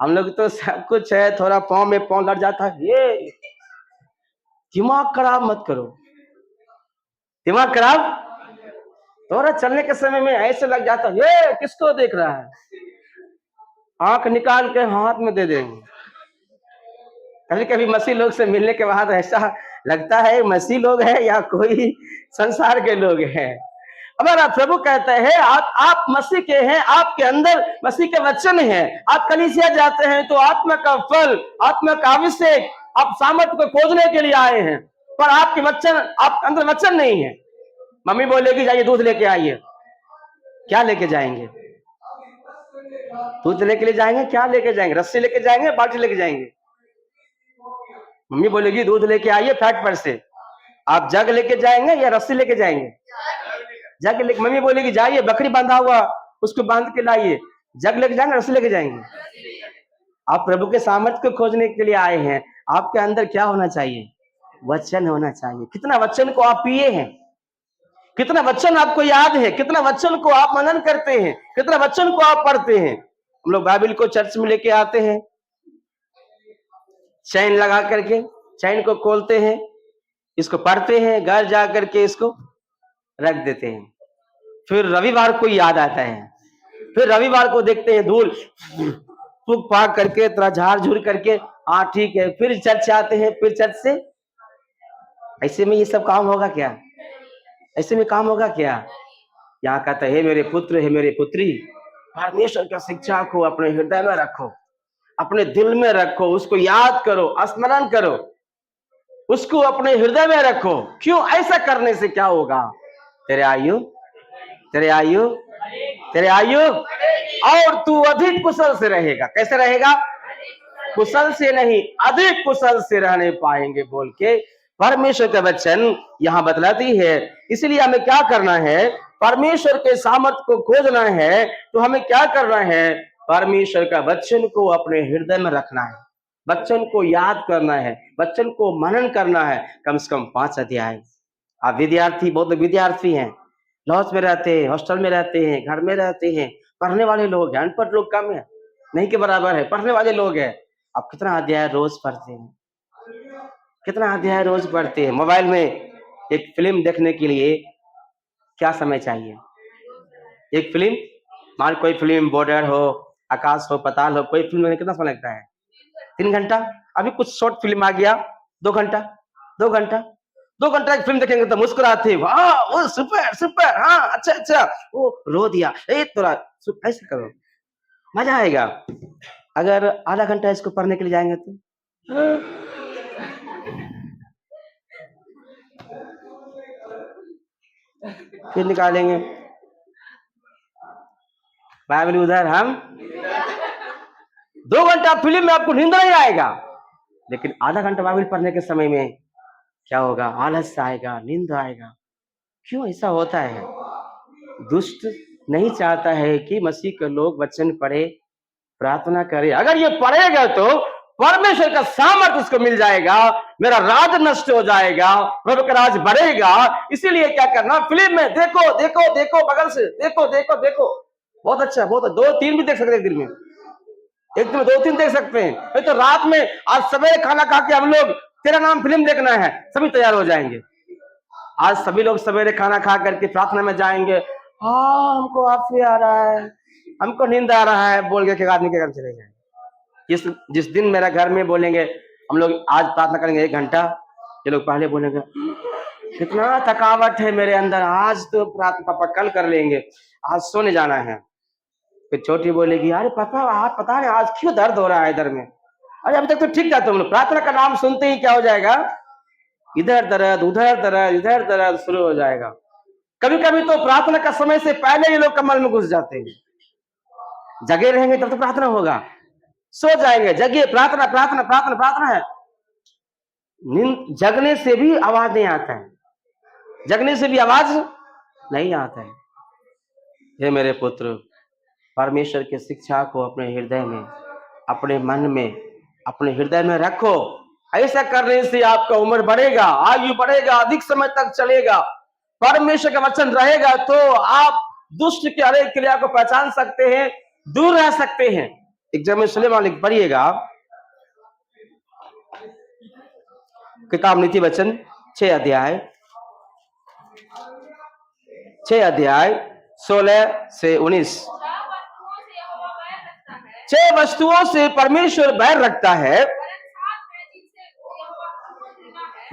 हम लोग तो सब कुछ है, थोड़ा पांव में पांव लड़ जाता है। ये दिमाग खराब मत करो, दिमाग खराब। थोड़ा चलने के समय में ऐसे लग जाता है, ये किसको देख रहा है, आंख निकाल के हाथ में दे देंगे। कभी कभी मसीह लोग से मिलने के बाद ऐसा लगता है मसीह लोग हैं या कोई संसार के लोग हैं। हमारा प्रभु कहते हैं आप मसीह के हैं, आपके अंदर मसीह के वचन हैं। आप कलीसिया जाते हैं तो आत्मा का फल, आत्मा का अभिषेक, आप सामर्थ्य को खोजने के लिए आए हैं, पर आपके वचन, आप अंदर वचन नहीं है। मम्मी बोलेगी जाइए दूध लेके आइए, क्या लेके जाएंगे? दूध लेके ले जाएंगे, क्या लेके जाएंगे? रस्सी लेके जाएंगे, बाल्टी लेके जाएंगे? मम्मी बोलेगी दूध लेके आइए फैट पर से, आप जग लेके जाएंगे या रस्सी लेके जाएंगे? जग लेके। मम्मी बोलेगी जाइए बकरी बांधा हुआ उसको बांध के लाइए, जग लेके जाएंगे रस्सी लेके जाएंगे? आप प्रभु के सामर्थ्य को खोजने के लिए आए हैं। आपके अंदर क्या होना चाहिए? वचन होना चाहिए। कितना वचन को आप पिए हैं, कितना वचन आपको याद है, कितना वचन को आप मनन करते हैं, कितना वचन को आप पढ़ते हैं। हम लोग बाइबल को चर्च में लेके आते हैं, चैन लगा करके चैन को खोलते हैं, इसको पढ़ते हैं, घर जा करके इसको रख देते हैं। फिर रविवार को याद आता है, फिर रविवार को देखते हैं धूल फूक फाक करके, थोड़ा झाड़ झूर करके, हाँ ठीक है, फिर चर्च आते हैं, फिर चर्च से। ऐसे में ये सब काम होगा क्या? ऐसे में काम होगा क्या? यहाँ कहता है मेरे पुत्र, है मेरे पुत्री, परमेश्वर का शिक्षा को अपने हृदय में रखो, अपने दिल में रखो, उसको याद करो, स्मरण करो, उसको अपने हृदय में रखो। क्यों? ऐसा करने से क्या होगा? तेरे आयु तेरे आयु तेरे आयु और तू अधिक कुशल से रहेगा। कैसे रहेगा? कुशल से नहीं, अधिक कुशल से रहने पाएंगे बोल के परमेश्वर का वचन यहाँ बतलाती है। इसलिए हमें क्या करना है? परमेश्वर के सामर्थ्य को खोजना है तो हमें क्या करना है? परमेश्वर का वचन को अपने हृदय में रखना है, वचन को याद करना है, वचन को मनन करना है। कम से कम 5 अध्याय। आप विद्यार्थी, बहुत विद्यार्थी हैं, लॉज में रहते हैं, हॉस्टल में रहते हैं, घर में रहते हैं, पढ़ने वाले लोग हैं, अनपढ़ लोग कम है, नहीं के बराबर है, पढ़ने वाले लोग हैं। आप कितना अध्याय रोज पढ़ते हैं? कितना अध्याय रोज पढ़ते हैं? मोबाइल में एक फिल्म देखने के लिए क्या समय चाहिए? एक फिल्म, मान कोई फिल्म बॉर्डर हो, आकाश हो, पताल हो, कोई फिल्म में कितना समय लगता है? 3 घंटा। अभी कुछ शॉर्ट फिल्म आ गया, 2 घंटा। 2 घंटा की फिल्म देखेंगे तो मुस्कुराते, वाह वो सुपर सुपर, हाँ अच्छा अच्छा, वो रो दिया, थोड़ा ऐसे करो, मजा आएगा। अगर आधा घंटा इसको पढ़ने के लिए जाएंगे तो फिर निकालेंगे बाइबल उधर। हम 2 घंटा फिल्म में आपको नींद नहीं आएगा, लेकिन आधा घंटा बाइबल पढ़ने के समय में क्या होगा? आलस आएगा, नींद आएगा। क्यों ऐसा होता है? दुष्ट नहीं चाहता है कि मसीह के लोग वचन पढ़े, प्रार्थना करे। अगर ये पढ़ेगा तो परमेश्वर का सामर्थ्य उसको मिल जाएगा, मेरा राज नष्ट हो जाएगा, प्रभु का राज बढ़ेगा। इसीलिए क्या करना? फिल्म में देखो देखो देखो, बगल से देखो देखो देखो, बहुत अच्छा, बहुत 2-3 भी देख सकते हैं दिन में। एक दिन में 2-3 देख सकते हैं, नहीं तो रात में आज सवेरे खाना खा के हम लोग तेरा नाम फिल्म देखना है, सभी तैयार हो जाएंगे। आज सभी लोग सवेरे खाना खा करके प्रार्थना में जाएंगे, हाँ हमको आफी आ रहा है, हमको नींद आ रहा है बोल के आदमी के घर चले जाएंगे। जिस दिन मेरा घर में बोलेंगे हम लोग आज प्रार्थना करेंगे 1 घंटा, ये लोग पहले बोलेंगे कितना थकावट है मेरे अंदर, आज तो प्रार्थना पापा कल कर लेंगे, आज सोने जाना है। फिर छोटी बोलेगी अरे पापा आज पता नहीं आज क्यों दर्द हो रहा है इधर में, अरे अभी तक तो ठीक था तुम लोग, प्रार्थना का नाम सुनते ही क्या हो जाएगा, इधर दर्द उधर दर्द इधर दर्द शुरू हो जाएगा। कभी कभी तो प्रार्थना का समय से पहले ये लोग कमल में घुस जाते हैं। जगे रहेंगे तब तो प्रार्थना होगा, सो जाएंगे जगिए प्रार्थना प्रार्थना प्रार्थना प्रार्थना है। नींद जगने से भी आवाज नहीं आता है, जगने से भी आवाज नहीं आता है। हे मेरे पुत्र, परमेश्वर की शिक्षा को अपने हृदय में, अपने मन में, अपने हृदय में रखो। ऐसा करने से आपका उम्र बढ़ेगा, आयु बढ़ेगा, अधिक समय तक चलेगा, परमेश्वर का वचन रहेगा तो आप दुष्ट की हर एक क्रिया को पहचान सकते हैं, दूर रह सकते हैं। एक जब में सुलेमान पढ़िएगा किताब नीति वचन 6 अध्याय 16 से 19। 6 वस्तुओं से परमेश्वर बैर रखता है,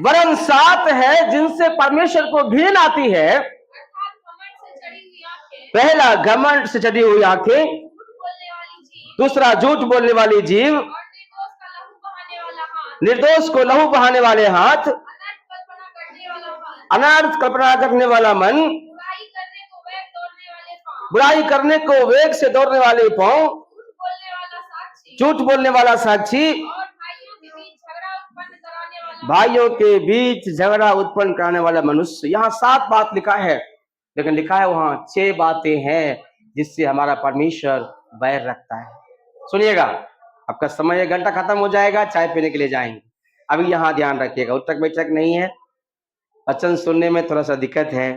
वरन 7 है जिनसे परमेश्वर को घृणा आती है। पहला घमंड से चढ़ी हुई आंखें, दूसरा झूठ बोलने वाली जीव, निर्दोष को लहू बहाने वाले हाथ, अनर्थ कल्पना करने वाला मन, बुराई करने को वेग से दौड़ने वाले पांव, झूठ बोलने वाला साक्षी, भाइयों के बीच झगड़ा उत्पन्न कराने वाला मनुष्य। यहाँ 7 बात लिखा है, लेकिन लिखा है वहां 6 बातें हैं जिससे हमारा परमेश्वर बैर रखता है। सुनिएगा, आपका समय 1 घंटा खत्म हो जाएगा, चाय पीने के लिए जाएंगे। अभी यहाँ ध्यान रखिएगा, उठक बैठक नहीं है, वचन सुनने में थोड़ा सा दिक्कत है,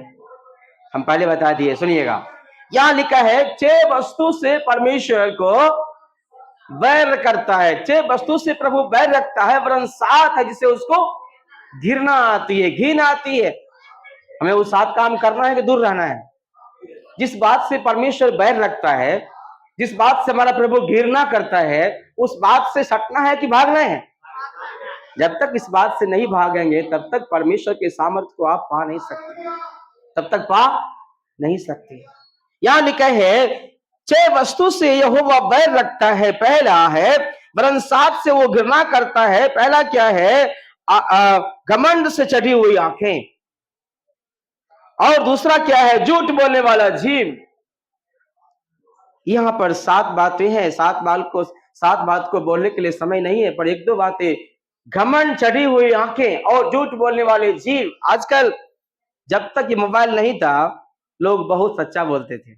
हम पहले बता दिए। सुनिएगा, यहाँ लिखा है 6 वस्तु से परमेश्वर को बैर करता है, 6 वस्तु से प्रभु बैर रखता है, वरन 7 है जिसे उसको घृणा आती है, घृणा आती है। हमें वो 7 काम करना है कि दूर रहना है। जिस बात से परमेश्वर बैर रखता है, जिस बात से हमारा प्रभु घृणा करता है, उस बात से सटना है कि भागना है। जब तक इस बात से नहीं भागेंगे तब तक परमेश्वर के सामर्थ्य को आप पा नहीं सकते, तब तक पा नहीं सकते। यहां लिखा है 6 वस्तु से यहोवा बैर रखता है। पहला है वरन 7 से वो घृणा करता है। पहला क्या है? घमंड से चढ़ी हुई आंखें, और दूसरा क्या है? झूठ बोलने वाला जीव। यहां पर 7 बातें हैं। 7 बात को बोलने के लिए समय नहीं है, पर 1-2 बातें। घमंड, चढ़ी हुई आंखें और झूठ बोलने वाले जीव। आजकल जब तक ये मोबाइल नहीं था लोग बहुत सच्चा बोलते थे।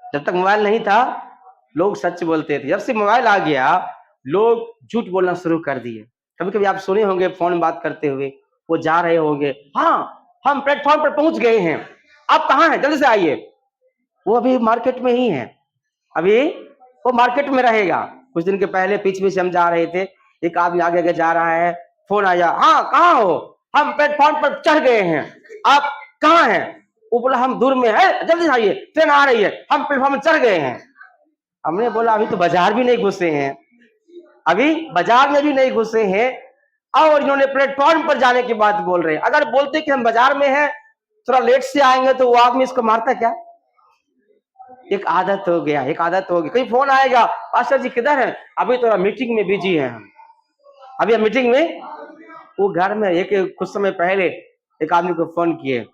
जब तक मोबाइल नहीं था लोग सच बोलते थे। जब से मोबाइल आ गया लोग झूठ बोलना शुरू कर दिए। कभी कभी आप सुने होंगे फोन में बात करते हुए, वो जा रहे होंगे, हाँ हम प्लेटफॉर्म पर पहुंच गए हैं, आप कहाँ हैं, जल्दी से आइए। वो अभी मार्केट में ही है, अभी वो मार्केट में रहेगा। कुछ दिन के पहले पीछे से हम जा रहे थे, एक आदमी आगे आगे जा रहा है, फोन आया, हाँ कहाँ हो, हम प्लेटफॉर्म पर चढ़ गए हैं, आप कहाँ हैं? वो बोला हम दूर में है, जल्दी से आइए, ट्रेन आ रही है, हम प्लेटफॉर्म में चढ़ गए हैं। हमने बोला अभी तो बाजार भी नहीं घुसे हैं, अभी बाजार में भी नहीं घुसे हैं, और इन्होंने प्लेटफॉर्म पर जाने की बात बोल रहे हैं। अगर बोलते कि हम बाजार में हैं, थोड़ा लेट से आएंगे, तो वो आदमी इसको मारता क्या? एक आदत हो गया, एक आदत हो गई। कहीं फोन आएगा, पास्टर जी किधर है? अभी तो मीटिंग में बिजी है हम, अभी हम मीटिंग में। वो घर में एक कुछ समय पहले एक आदमी को फोन किए,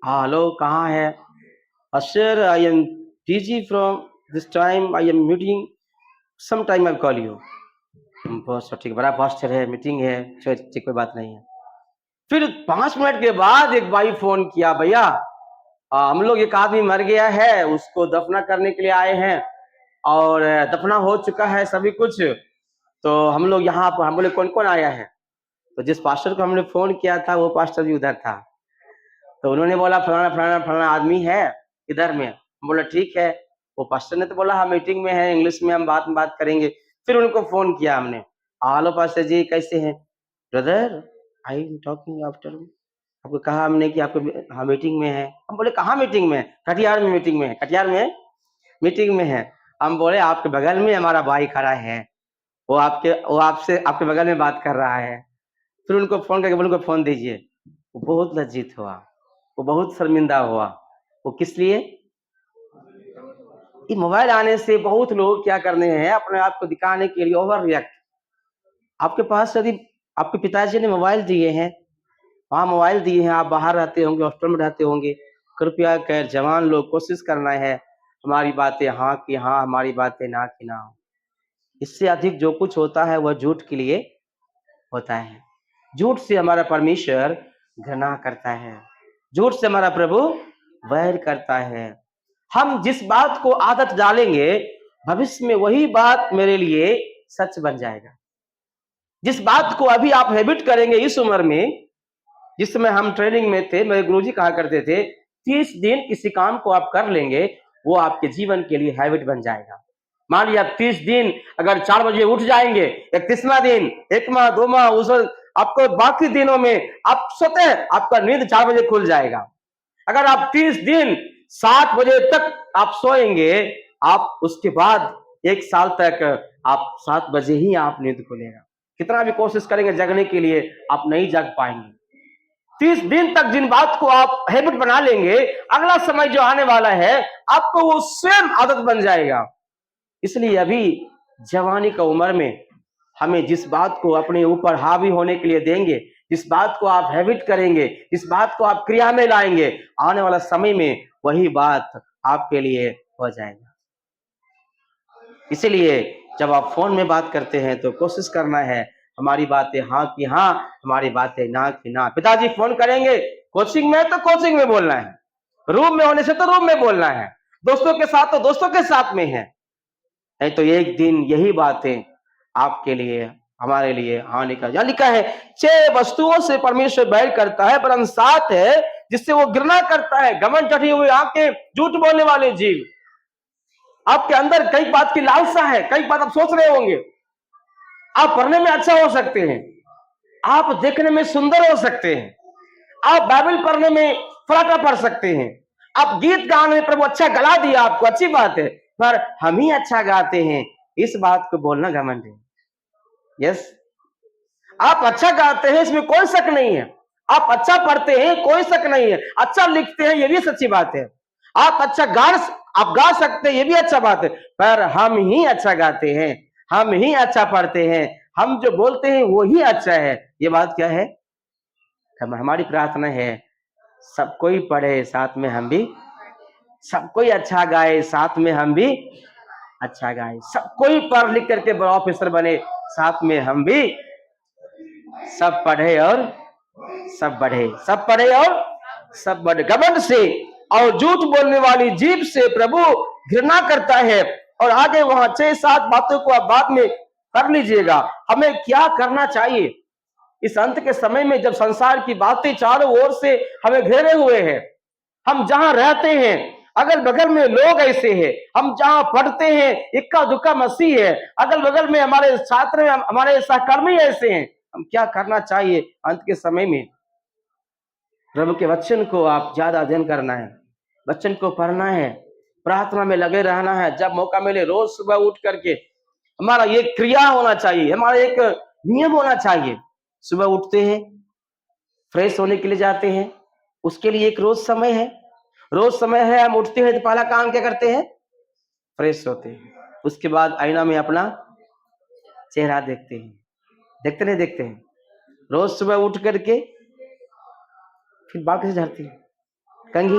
हेलो कहाँ है? Pastor I am busy from this time, I am meeting, some time I call you. बस ठीक, बड़ा पास्टर है, मीटिंग है, ठीक कोई बात नहीं है। फिर 5 मिनट के बाद एक भाई फोन किया, भैया हम लोग, एक आदमी मर गया है, उसको दफना करने के लिए आए हैं, और दफना हो चुका है सभी कुछ, तो हम लोग यहाँ पर। हम बोले कौन कौन आया है? तो जिस पास्टर को हमने फोन किया था वो पास्टर भी उधर था। तो उन्होंने बोला फलाना फलाना फलाना आदमी है इधर में। हम बोला ठीक है, वो पास्टर ने तो बोला हम मीटिंग में है, इंग्लिश में हम बात करेंगे। फिर उनको फोन किया हमने, हेलो पास्टर जी कैसे हैं? Brother I am talking after, आपको कहा हमने कि आपको हाँ मीटिंग में है। हम बोले कहाँ मीटिंग में? कटिहार में मीटिंग में है। कटिहार में मीटिंग में है। हम बोले आपके बगल में हमारा भाई खड़ा है, वो आपसे आपके बगल में बात कर रहा है। फिर उनको फोन करके बोले उनको फोन दीजिए। वो बहुत लज्जित हुआ, वो बहुत शर्मिंदा हुआ। वो किस लिए? ये मोबाइल आने से बहुत लोग क्या करने हैं, अपने आप को दिखाने के लिए ओवर रिएक्ट। आपके पास यदि आपके पिताजी ने मोबाइल दिए हैं, वहाँ मोबाइल दिए हैं, आप बाहर रहते होंगे, हॉस्टल में रहते होंगे, कृपया कर जवान लोग कोशिश करना है हमारी बातें हाँ की हाँ, हमारी बातें ना की ना हो। इससे अधिक जो कुछ होता है वह झूठ के लिए होता है। झूठ से हमारा परमेश्वर घृणा करता है, झूठ से हमारा प्रभु वैर करता है। हम जिस बात को आदत डालेंगे, भविष्य में वही बात मेरे लिए सच बन जाएगा। जिस बात को अभी आप हैबिट करेंगे इस उम्र में, जिस समय हम ट्रेनिंग में थे, मेरे गुरुजी कहा करते थे 30 दिन किसी काम को आप कर लेंगे, वो आपके जीवन के लिए हैबिट बन जाएगा। मान लिया आप 30 दिन अगर 4 बजे उठ जाएंगे, 31वां दिन, 1 माह 2 माह, उस आपको बाकी दिनों में आप सोते हैं, आपका नींद 4 बजे खुल जाएगा। अगर आप 30 दिन 7 बजे तक आप सोएंगे, आप उसके बाद 1 साल तक आप 7 बजे ही आप नींद खुलेगा। कितना भी कोशिश करेंगे जगने के लिए, आप नहीं जग पाएंगे। 30 दिन तक जिन बात को आप हैबिट बना लेंगे, अगला समय जो आने वाला है आपको वो स्वयं आदत बन जाएगा। इसलिए अभी जवानी का उम्र में हमें जिस बात को अपने ऊपर हावी होने के लिए देंगे, जिस बात को आप हैबिट करेंगे, जिस बात को आप क्रिया में लाएंगे, आने वाला समय में वही बात आपके लिए हो जाएगा। इसलिए जब आप फोन में बात करते हैं तो कोशिश करना है हमारी बातें हाँ की हाँ, हमारी बातें ना की ना। पिताजी फोन करेंगे, कोचिंग में तो कोचिंग में बोलना है, रूम में होने से तो रूम में बोलना है, दोस्तों के साथ तो दोस्तों के साथ में है। नहीं तो एक दिन यही बातें आपके लिए हमारे लिए हानिकारक। यहाँ लिखा है 6 वस्तुओं से परमेश्वर बैर करता है, परंतु 7 है जिससे वो घृणा करता है। घमंड चढ़ी हुई आंखें, झूठ बोलने वाले जीव। आपके अंदर कई बात की लालसा है, कई बात आप सोच रहे होंगे। आप पढ़ने में अच्छा हो सकते हैं, आप देखने में सुंदर हो सकते हैं, आप बाइबल पढ़ने में फराटा पढ़ सकते हैं, आप गीत गाने में प्रभु अच्छा गला दिया आपको, अच्छी बात है, पर हम ही अच्छा गाते हैं, इस बात को बोलना घमंड है। यस, आप अच्छा गाते हैं इसमें कोई शक नहीं है, आप अच्छा पढ़ते हैं कोई शक नहीं है, अच्छा लिखते हैं ये भी सच्ची बात है, आप अच्छा आप गा सकते हैं ये भी अच्छा बात है, पर हम ही अच्छा गाते हैं, हम ही अच्छा पढ़ते हैं, हम जो बोलते हैं वो ही अच्छा है। ये बात क्या है? हमारी प्रार्थना है सब कोई पढ़े साथ में हम भी, सब कोई अच्छा गाए साथ में हम भी अच्छा गाए, सब कोई पढ़ लिख करके बड़ा ऑफिसर बने साथ में हम भी सब पढ़े और सब बढ़े, सब पढ़े और सब बढ़े। घमंड से और झूठ बोलने वाली जीभ से प्रभु घृणा करता है। और आगे वहां 6-7 बातों को आप बाद में कर लीजिएगा। हमें क्या करना चाहिए इस अंत के समय में, जब संसार की बातें चारों ओर से हमें घेरे हुए हैं, हम जहां रहते हैं अगल बगल में लोग ऐसे हैं, हम जहां पढ़ते हैं इक्का दुक्का मसीह है, अगल बगल में हमारे छात्र हमारे सहकर्मी ऐसे हैं, हम क्या करना चाहिए अंत के समय में? प्रभु के वचन को आप ज्यादा अध्ययन करना है, वचन को पढ़ना है, प्रार्थना में लगे रहना है। जब मौका मिले रोज सुबह उठ करके, हमारा ये क्रिया होना चाहिए, हमारा एक नियम होना चाहिए। सुबह उठते हैं, फ्रेश होने के लिए जाते हैं, उसके लिए एक रोज समय है, रोज समय है। हम उठते हैं तो पहला काम क्या करते हैं? फ्रेश होते हैं, उसके बाद आईना में अपना चेहरा देखते हैं, देखते नहीं देखते हैं? रोज सुबह उठ करके फिर बाल कैसे झाड़ते हैं? कंघी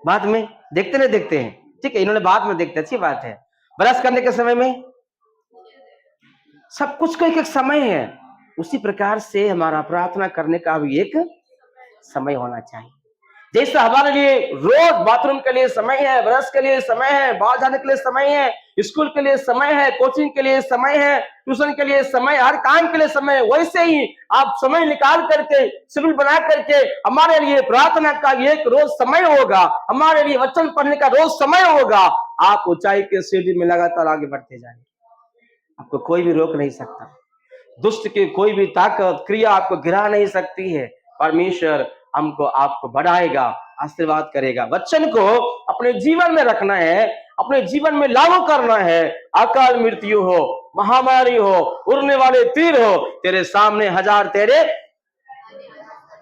बाद में देखते नहीं देखते हैं? ठीक है, इन्होंने बाद में देखते, अच्छी बात है। ब्रश करने के समय में, सब कुछ का एक समय है। उसी प्रकार से हमारा प्रार्थना करने का भी एक समय होना चाहिए। जैसे हमारे लिए रोज बाथरूम के लिए समय है, ब्रश के लिए समय है, बाल झाड़ने के लिए समय है, स्कूल के लिए समय है, कोचिंग के लिए समय है, ट्यूशन के लिए समय, हर काम के लिए समय है, वैसे ही आप समय निकाल करके शेड्यूल बना करके हमारे लिए प्रार्थना का एक रोज समय होगा, हमारे लिए वचन पढ़ने का रोज समय होगा। आप ऊंचाई के सीढ़ी में लगातार आगे बढ़ते जाएंगे। आपको कोई भी रोक नहीं सकता। दुष्ट की कोई भी ताकत क्रिया आपको गिरा नहीं सकती है। परमेश्वर हमको आपको बढ़ाएगा, आशीर्वाद करेगा। वचन को अपने जीवन में रखना है, अपने जीवन में लागू करना है। अकाल मृत्यु हो, महामारी हो, उड़ने वाले तीर हो, तेरे सामने 1000 तेरे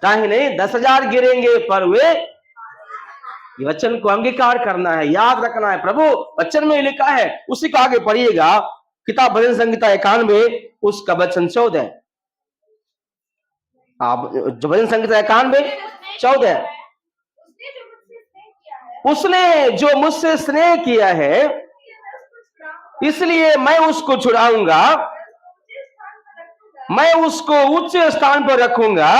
दाहिने नहीं 10,000 गिरेंगे, पर वे ये वचन को अंगीकार करना है, याद रखना है। प्रभु वचन में लिखा है, उसी को आगे पढ़िएगा। किताब भजन संहिता 91 उसका वचन 14। आप जो भजन संहिता 91 14, उसने जो मुझसे स्नेह किया है इसलिए मैं उसको छुड़ाऊंगा, मैं उसको उच्च स्थान पर रखूंगा,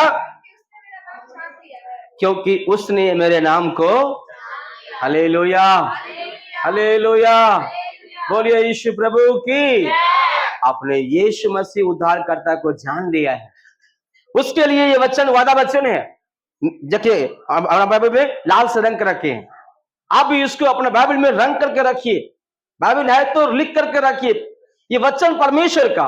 क्योंकि उसने मेरे नाम को, हालेलुया हालेलुया, बोलिए यीशु प्रभु की। आपने यीशु मसीह उद्धारकर्ता को जान लिया है, उसके लिए ये वचन वादा वचन है। देखिए अपना बाइबल में लाल से रंग कर रखे हैं, आप भी इसको अपने बाइबल में रंग करके रखिए। बाइबल है तो लिख करके रखिए। ये वचन परमेश्वर का,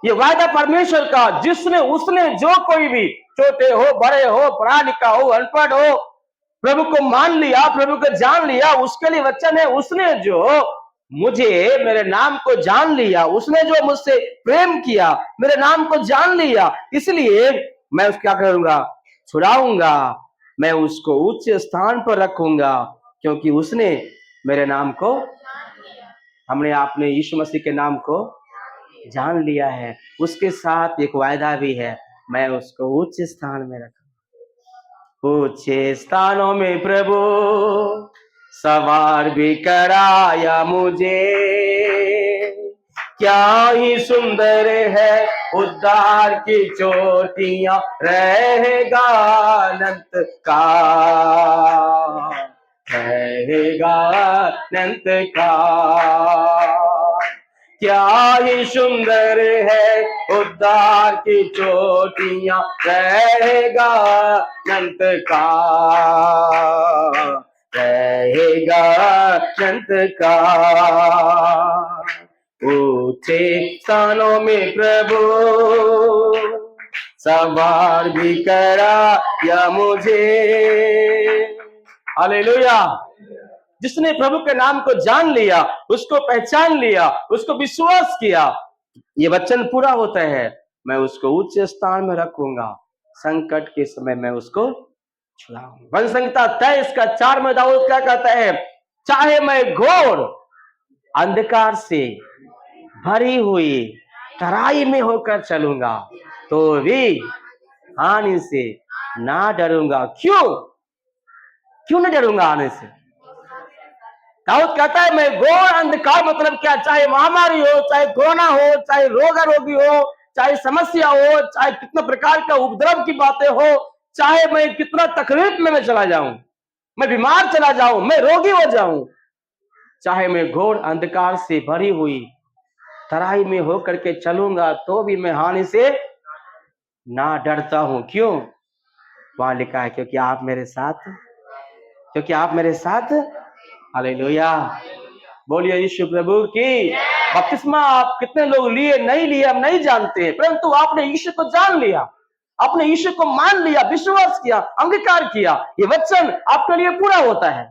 ये वायदा परमेश्वर का, जिसने उसने जो कोई भी छोटे हो बड़े हो, पढ़ा लिखा हो अनपढ़ हो, प्रभु को मान लिया, प्रभु को जान लिया, उसके लिए वचन है। उसने जो मुझे मेरे नाम को जान लिया, उसने जो मुझसे प्रेम किया, मेरे नाम को जान लिया, इसलिए मैं उसको क्या करूंगा, छुड़ाऊंगा, मैं उसको उच्च स्थान पर रखूंगा, क्योंकि उसने मेरे नाम को, हमने आपने यीशु मसीह के नाम को जान लिया है। उसके साथ एक वायदा भी है, मैं उसको उच्च स्थान में रखूंगा। ऊंचे स्थानों में प्रभु सवार भी कराया मुझे, क्या ही सुंदर है उद्धार की चोटियां, रहेगा अनंत काल, रहेगा अनंत काल। क्या ही सुंदर है उद्धार की चोटियां, रहेगा अनंत काल, रहेगा अनंत काल। ऊंचे स्थानों में प्रभु सवार भी कराया मुझे, हालेलुया। जिसने प्रभु के नाम को जान लिया, उसको पहचान लिया, उसको विश्वास किया, ये वचन पूरा होता है, मैं उसको उच्च स्थान में रखूंगा, संकट के समय मैं उसको छुड़ाऊंगा। भजन संहिता 23 का 4 में दाऊद क्या कहता है, चाहे मैं घोर अंधकार से भरी हुई तराई में होकर चलूंगा, तो भी हानि से ना डरूंगा। क्यों क्यों नहीं डरूंगा हानि से? दाऊद कहता है मैं घोर अंधकार, मतलब क्या, चाहे महामारी हो, चाहे कोरोना हो, चाहे रोगी हो, चाहे समस्या हो, चाहे कितना प्रकार का उपद्रव की बातें हो, चाहे मैं कितना तकलीफ में मैं चला जाऊं, मैं बीमार चला जाऊं, मैं रोगी हो जाऊं, चाहे मैं घोर अंधकार से भरी हुई तराई में होकर के चलूंगा, तो भी मैं हानि से ना डरता हूं। क्यों? वहां लिखा है, क्योंकि आप मेरे साथ, क्योंकि आप मेरे साथ। हालेलुया, बोलिए यीशु प्रभु की। बपतिस्मा आप कितने लोग लिए, नहीं लिए, हम नहीं जानते हैं, परंतु आपने यीशु को जान लिया, आपने यीशु को मान लिया, विश्वास किया, अंगीकार किया, ये वचन आपके लिए पूरा होता है।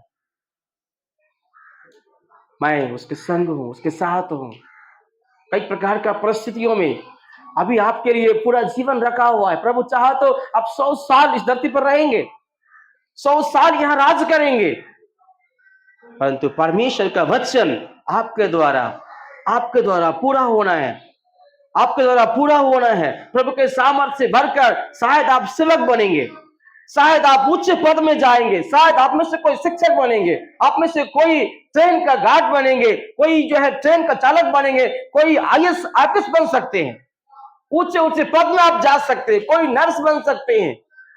मैं उसके संग हूं, उसके साथ हूं। कई प्रकार का परिस्थितियों में अभी आपके लिए पूरा जीवन रखा हुआ है। प्रभु चाहा तो आप 100 साल इस धरती पर रहेंगे, 100 साल यहां राज करेंगे, परंतु परमेश्वर का वचन आपके द्वारा पूरा होना है, आपके द्वारा पूरा होना है। प्रभु के सामर्थ्य से भरकर शायद आप सेवक बनेंगे, शायद आप उच्च पद में जाएंगे, शायद आप में से कोई शिक्षक बनेंगे, आप में से कोई ट्रेन का गार्ड बनेंगे, कोई जो है ट्रेन का चालक बनेंगे, कोई IAS बन सकते हैं, ऊंचे ऊंचे पद में आप जा सकते हैं, कोई नर्स बन सकते हैं,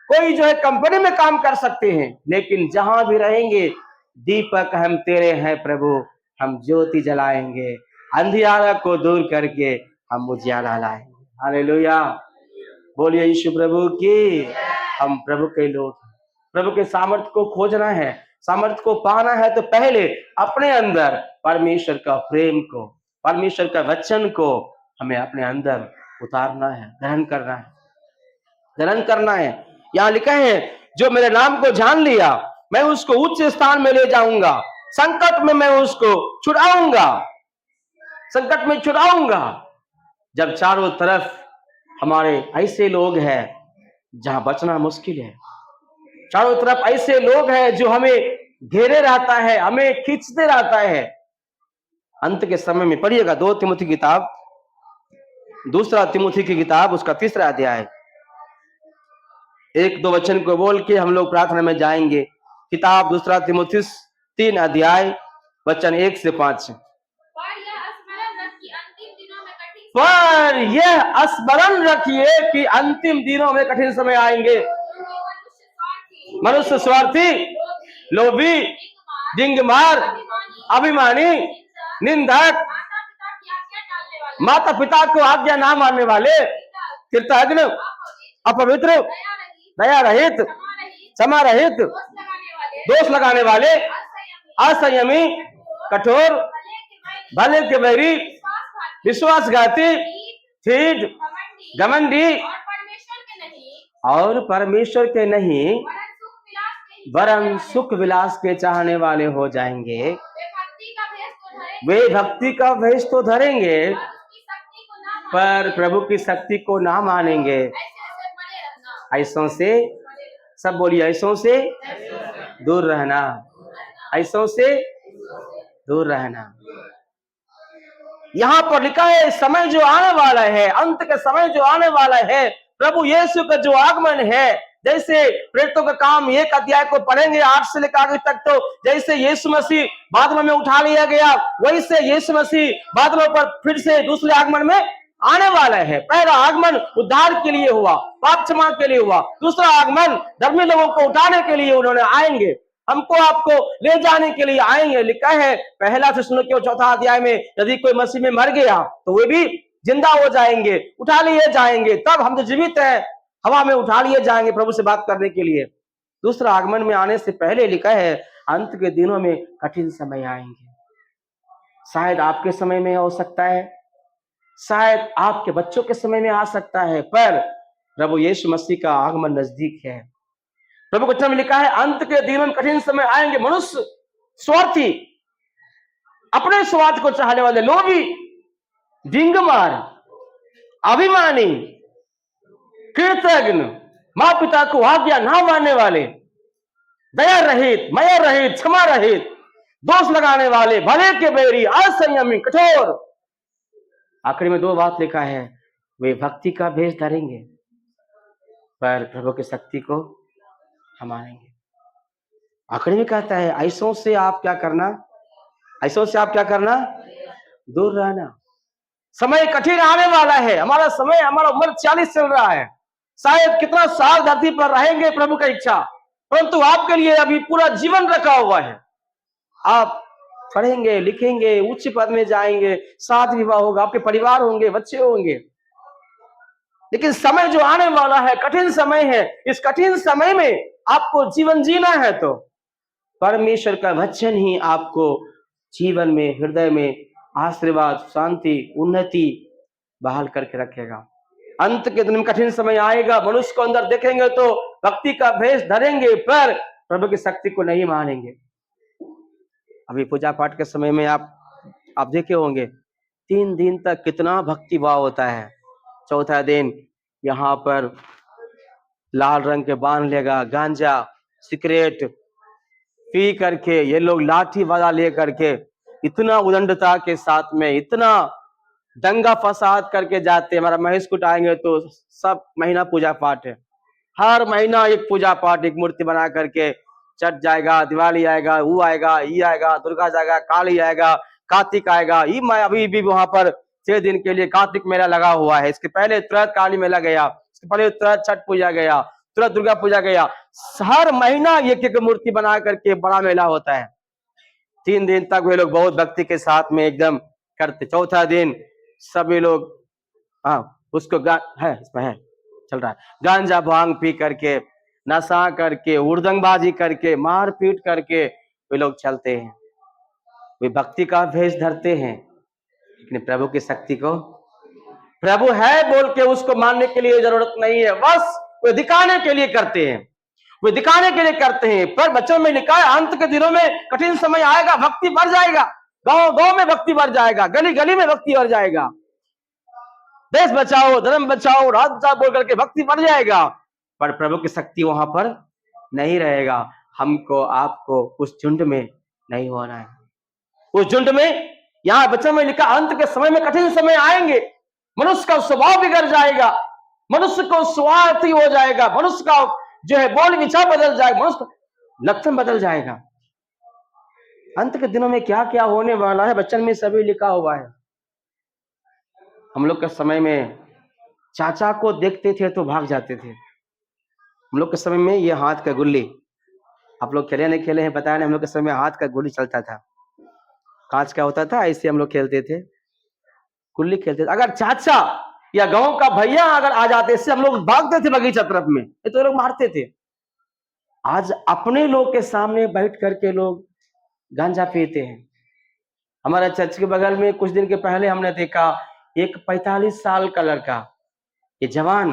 कोई जो है कंपनी में काम कर सकते हैं। लेकिन जहां भी रहेंगे, दीपक हम तेरे हैं प्रभु, हम ज्योति जलाएंगे, अंधियारा को दूर करके हम उजियारा लाएंगे। हालेलुया, बोलिए यीशु प्रभु की। हम प्रभु के लोग, प्रभु के सामर्थ्य को खोजना है, सामर्थ्य को पाना है तो पहले अपने अंदर परमेश्वर का प्रेम को, परमेश्वर का वचन को हमें अपने अंदर उतारना है, ग्रहण करना है, ग्रहण करना है। यहां लिखा है जो मेरे नाम को जान लिया मैं उसको उच्च स्थान में ले जाऊंगा, संकट में मैं उसको छुड़ाऊंगा, संकट में छुड़ाऊंगा। जब चारों तरफ हमारे ऐसे लोग हैं जहां बचना मुश्किल है, चारों तरफ ऐसे लोग हैं जो हमें घेरे रहता है, हमें खींचते रहता है, अंत के समय में पढ़िएगा 2 तिमुथी किताब, 2 तिमुथी की किताब उसका 3रा अध्याय, 1-2 वचन को बोल के हम लोग प्रार्थना में जाएंगे। किताब 2 तिमुथी 3 अध्याय वचन 1 से 5। पर यह स्मरण रखिए कि अंतिम दिनों में कठिन समय आएंगे। मनुष्य स्वार्थी, लोभी, डिंगमार, अभिमानी, निंदक, माता पिता को आज्ञा ना मानने वाले, कृतज्ञ, अपवित्र, दया रहित, क्षमा रहित, दोष लगाने वाले, असंयमी, कठोर, भले के बैरी, विश्वासघाती, ठीक, घमंडी और परमेश्वर के नहीं वरन सुख विलास के चाहने वाले हो जाएंगे। वे भक्ति का भेष तो धरेंगे पर प्रभु की शक्ति को ना मानेंगे। ऐसों से, सब बोलिए, ऐसों से दूर रहना, ऐसों से दूर रहना। यहां पर लिखा है समय जो आने वाला है, अंत का समय जो आने वाला है, प्रभु यीशु का जो आगमन है, जैसे प्रेरितों का काम 1 अध्याय को पढ़ेंगे 8 से लेकर आगे तक, तो जैसे यीशु मसीह बादलों में उठा लिया गया, वैसे यीशु मसीह बादलों पर फिर से दूसरे आगमन में आने वाला है। पहला आगमन उद्धार के लिए हुआ, पाप क्षमा के लिए हुआ, दूसरा आगमन धर्मी लोगों को उठाने के लिए उन्होंने आएंगे, हमको आपको ले जाने के लिए आएंगे। लिखा है 1 थिस्सलुनीकियों 4 अध्याय में, यदि कोई मसीह में मर गया तो वे भी जिंदा हो जाएंगे, उठा लिए जाएंगे, तब हम जो जीवित हैं हवा में उठा लिए जाएंगे प्रभु से बात करने के लिए। दूसरा आगमन में आने से पहले लिखा है अंत के दिनों में कठिन समय आएंगे। शायद आपके समय में हो सकता है, शायद आपके बच्चों के समय में आ सकता है, पर प्रभु यीशु मसीह का आगमन नजदीक है। प्रभु के वचन में लिखा है अंत के दिनों में कठिन समय आएंगे। मनुष्य स्वार्थी, अपने स्वार्थ को चाहने वाले, लोभी, डिंगमार, अभिमानी, कृतज्ञ, माँ पिता को आज्ञा ना मानने वाले, दया रहित, मया रहित, क्षमा रहित, दोष लगाने वाले, भले के बैरी, असंयमी, कठोर। आखिरी में 2 बात लिखा है, वे भक्ति का भेष धरेंगे पर प्रभु की शक्ति को हम मानेंगे। आखिरी में कहता है ऐसों से आप क्या करना, ऐसों से आप क्या करना, दूर रहना। समय कठिन आने वाला है। हमारा समय, हमारा उम्र 40 चल रहा है, शायद कितना साल धरती पर रहेंगे प्रभु का इच्छा, परंतु आपके लिए अभी पूरा जीवन रखा हुआ है। आप पढ़ेंगे, लिखेंगे, उच्च पद में जाएंगे, शादी विवाह होगा, आपके परिवार होंगे, बच्चे होंगे, लेकिन समय जो आने वाला है कठिन समय है। इस कठिन समय में आपको जीवन जीना है तो परमेश्वर का वचन ही आपको जीवन में, हृदय में आशीर्वाद, शांति, उन्नति बहाल करके रखेगा। अंत के दिन में कठिन समय आएगा, मनुष्य को अंदर देखेंगे तो भक्ति का भेष धरेंगे पर प्रभु की शक्ति को नहीं मानेंगे। अभी पूजा पाठ के समय में आप देखे होंगे 3 दिन तक कितना भक्ति भाव होता है। चौथा दिन यहाँ पर लाल रंग के बांध लेगा, गांजा, सिगरेट पी करके ये लोग लाठी वाला ले करके इतना उदंडता के साथ में, इतना दंगा फसाद करके जाते। हमारा महेश कुट आएंगे तो सब महीना पूजा पाठ है, हर महीना एक पूजा पाठ, एक मूर्ति बना करके छठ जाएगा, दिवाली आएगा, वो आएगा, ये आएगा, दुर्गा जाएगा, काली आएगा, कार्तिक आएगा। ये मैं अभी भी वहां पर 6 दिन के लिए कार्तिक मेला लगा हुआ है। इसके पहले तुरंत काली मेला गया, इसके पहले तुरंत छठ पूजा गया, तुरंत दुर्गा पूजा गया। हर महीना एक एक मूर्ति बना करके बड़ा मेला होता है। 3 दिन तक वे लोग बहुत भक्ति के साथ में एकदम करते। चौथा दिन सभी लोग उसको है, इसमें है चल रहा है, गांजा भांग पी करके नशा करके, उर्दंगबाजी करके, मारपीट करके वे लोग चलते हैं। वे भक्ति का भेष धरते हैं, लेकिन प्रभु की शक्ति को, प्रभु है बोल के उसको मानने के लिए जरूरत नहीं है, बस वे दिखाने के लिए करते हैं, वे दिखाने के लिए करते हैं। पर बच्चों में लिखा है अंत के दिनों में कठिन समय आएगा, भक्ति बढ़ जाएगा, गांव गांव में भक्ति बढ़ जाएगा, गली गली में भक्ति बढ़ जाएगा, देश बचाओ, धर्म बचाओ, राज बचाओ बोल करके भक्ति बढ़ जाएगा, पर प्रभु की शक्ति वहां पर नहीं रहेगा। हमको आपको उस झुंड में नहीं होना है, उस झुंड में। यहाँ बच्चों में लिखा अंत के समय में कठिन समय आएंगे, मनुष्य का स्वभाव बिगड़ जाएगा, मनुष्य को स्वार्थी हो जाएगा, मनुष्य का जो है बोल विचार बदल जाएगा, मनुष्य का लक्षण बदल जाएगा। अंत के दिनों में क्या क्या होने वाला है बच्चन में सभी लिखा हुआ है। हम लोग के समय में चाचा को देखते थे तो भाग जाते थे। हम लोग के समय में ये हाथ का गुल्ली, आप लोग खेले नहीं खेले हैं बताया नहीं, हम लोग के समय में हाथ का गुल्ली चलता था, कांच का होता था, ऐसे हम लोग खेलते थे, गुल्ली खेलते थे। अगर चाचा या गांव का भैया अगर आ जाते इससे हम लोग भागते थे बगीचा तरफ में, ये तो लोग मारते थे। आज अपने लोग के सामने बैठ करके लोग गांजा पीते हैं। हमारे चर्च के बगल में कुछ दिन के पहले हमने देखा एक 45 साल का लड़का, ये जवान,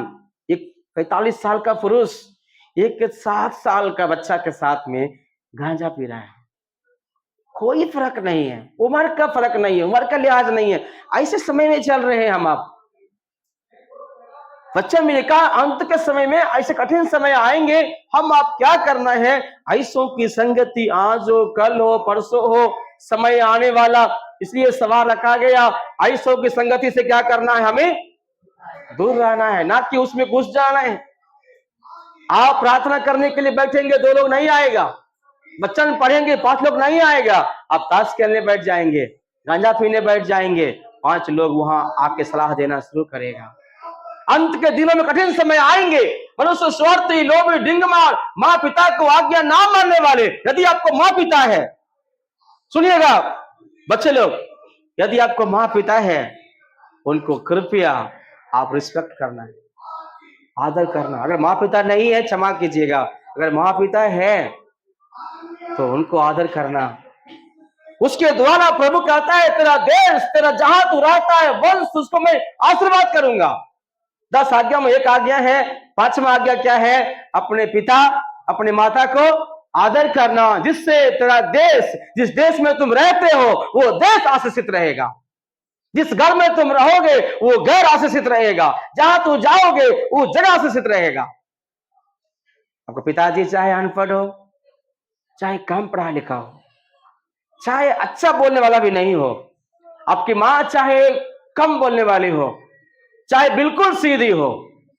एक 45 साल का पुरुष एक 7 साल का बच्चा के साथ में गांजा पी रहा है। कोई फर्क नहीं है, उम्र का फर्क नहीं है, उम्र का लिहाज नहीं है। ऐसे समय में चल रहे हैं हम आप। बच्चा मेरे का अंत के समय में ऐसे कठिन समय आएंगे, हम आप क्या करना है, ऐसों की संगति आज हो, कल हो, परसों हो, समय आने वाला, इसलिए सवाल रखा गया ऐसों की संगति से क्या करना है, हमें दूर रहना है, ना कि उसमें घुस जाना है। आप प्रार्थना करने के लिए बैठेंगे 2 लोग नहीं आएगा, बच्चन पढ़ेंगे 5 लोग नहीं आएगा, आप ताश खेलने बैठ जाएंगे, गांजा पीने बैठ जाएंगे, 5 लोग वहां आके सलाह देना शुरू करेगा। अंत के दिनों में कठिन समय आएंगे, मनुष्य स्वार्थी, लोभी, डिंगमार, माँ पिता को आज्ञा ना मानने वाले। यदि आपको माँ पिता है, सुनिएगा बच्चे लोग, यदि आपको माँ पिता है उनको कृपया आप रिस्पेक्ट करना है, आदर करना। अगर माँ पिता नहीं है क्षमा कीजिएगा, अगर माँ पिता है तो उनको आदर करना। उसके द्वारा प्रभु कहता है तेरा देश, तेरा जहां तू रहता है वंश, उसको मैं आशीर्वाद करूंगा। 10 आज्ञा में एक आज्ञा है, 5वां आज्ञा क्या है, अपने पिता अपने माता को आदर करना, जिससे तेरा देश, जिस देश में तुम रहते हो वो देश आशीषित रहेगा, जिस घर में तुम रहोगे वो घर आशीषित रहेगा, जहां तू जाओगे वो जगह आशीषित रहेगा। आपको पिताजी चाहे अनपढ़ हो, चाहे कम पढ़ा लिखा हो, चाहे अच्छा बोलने वाला भी नहीं हो, आपकी माँ चाहे कम बोलने वाली हो, चाहे बिल्कुल सीधी हो,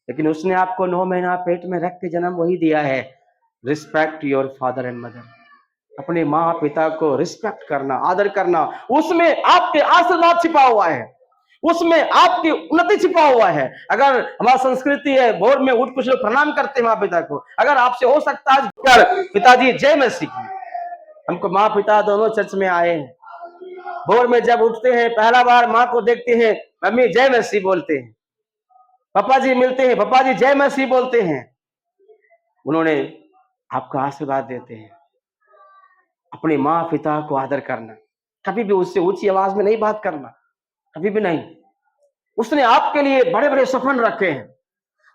लेकिन उसने आपको 9 महीना पेट में रख के जन्म वही दिया है। Respect your father and mother, अपने माँ पिता को रिस्पेक्ट करना, आदर करना, उसमें आपके आशीर्वाद छिपा हुआ है, उसमें आपकी उन्नति छिपा हुआ है। अगर हमारी संस्कृति है भोर में उठ कुछ लोग प्रणाम करते हैं माँ पिता को, अगर आपसे हो सकता है पिताजी जय मसीह, हमको माँ पिता दोनों चर्च में आए हैं, भोर में जब उठते हैं पहला बार माँ को देखते हैं, मम्मी जय मसीह बोलते हैं, पापा जी मिलते हैं, पापा जी जय मसीह बोलते हैं, उन्होंने आपको आशीर्वाद देते हैं। अपने माँ पिता को आदर करना, कभी भी उससे ऊंची आवाज में नहीं बात करना, कभी भी नहीं। उसने आपके लिए बड़े बड़े सपन रखे हैं,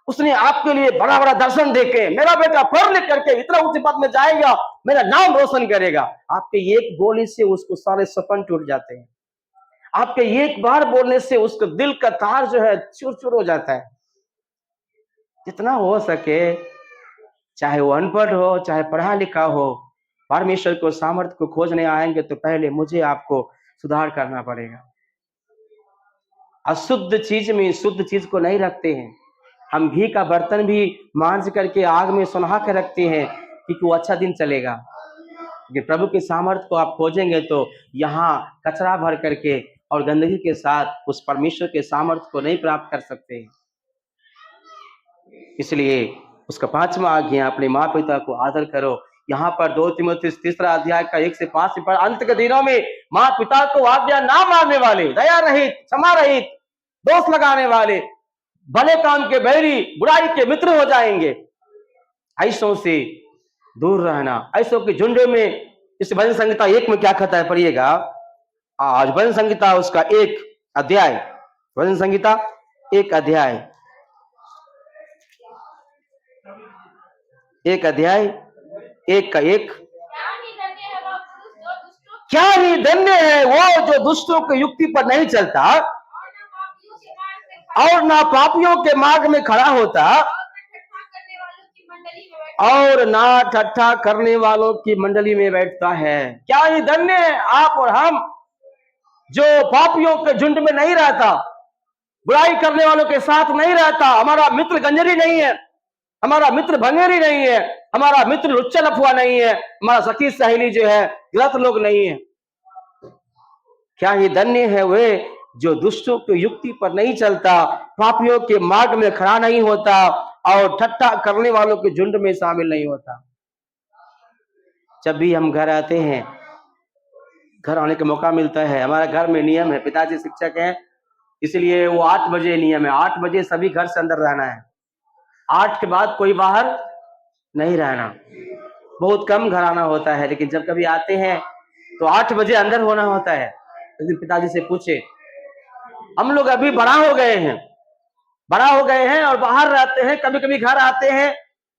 उसने आपके लिए बड़ा बड़ा दर्शन देखे, मेरा बेटा पढ़ लिख करके इतना ऊंचे पद में जाएगा, मेरा नाम रोशन करेगा। आपके एक बोली से उसको सारे सपन टूट जाते हैं, आपके एक बार बोलने से उसका दिल का तार जो है चूर चूर हो जाता है। जितना हो सके, चाहे वो अनपढ़ हो चाहे पढ़ा लिखा हो, परमेश्वर को सामर्थ्य को खोजने आएंगे तो पहले मुझे आपको सुधार करना पड़ेगा। अशुद्ध चीज में शुद्ध चीज को नहीं रखते हैं। हम घी का बर्तन भी मांझ करके आग में सुलहा के रखते हैं क्योंकि वो अच्छा दिन चलेगा। लेकिन प्रभु के सामर्थ्य को आप खोजेंगे तो यहाँ कचरा भर करके और गंदगी के साथ उस परमेश्वर के सामर्थ्य को नहीं प्राप्त कर सकते। इसलिए उसका 5वां आज्ञा, अपने माँ पिता को आदर करो। यहाँ पर 2 तीमुथियुस 3 अध्याय का 1 से 5 पर, अंत के दिनों में माँ पिता को आज्ञा ना मानने वाले, दया रहित, क्षमा रहित, दोष लगाने वाले, भले काम के बैरी, बुराई के मित्र हो जाएंगे। ऐसों से दूर रहना, ऐसों के झुंड में। इस भजन संहिता 1 में क्या कहता है, पढ़िएगा। आज भजन संहिता उसका 1 अध्याय, भजन संहिता 1 अध्याय, 1 अध्याय 1 का 1। क्या ही धन्य है वो जो दुष्टों की युक्ति पर नहीं चलता और ना पापियों के मार्ग में खड़ा होता और ना ठट्ठा करने वालों की मंडली में बैठता है। क्या ही धन्य है आप और हम जो पापियों के झुंड में नहीं रहता, बुराई करने वालों के साथ नहीं रहता। हमारा मित्र गंजरी नहीं है, हमारा मित्र भंगेरी नहीं है, हमारा मित्र लुच्चा लफुआ नहीं है, हमारा सखी सहेली जो है गलत लोग नहीं है। क्या ही धन्य है वे जो दुष्टों की युक्ति पर नहीं चलता, पापियों के मार्ग में खड़ा नहीं होता और ठट्ठा करने वालों के झुंड में शामिल नहीं होता। जब भी हम घर आते हैं, घर आने का मौका मिलता है, हमारा घर में नियम है, पिताजी शिक्षक हैं, इसलिए वो 8 बजे नियम है, 8 बजे सभी घर से अंदर रहना है, 8 के बाद कोई बाहर नहीं रहना। बहुत कम घर आना होता है, लेकिन जब कभी आते हैं तो 8 बजे अंदर होना होता है। लेकिन पिताजी से पूछे, हम लोग अभी बड़ा हो गए हैं और बाहर रहते हैं, कभी कभी घर आते हैं,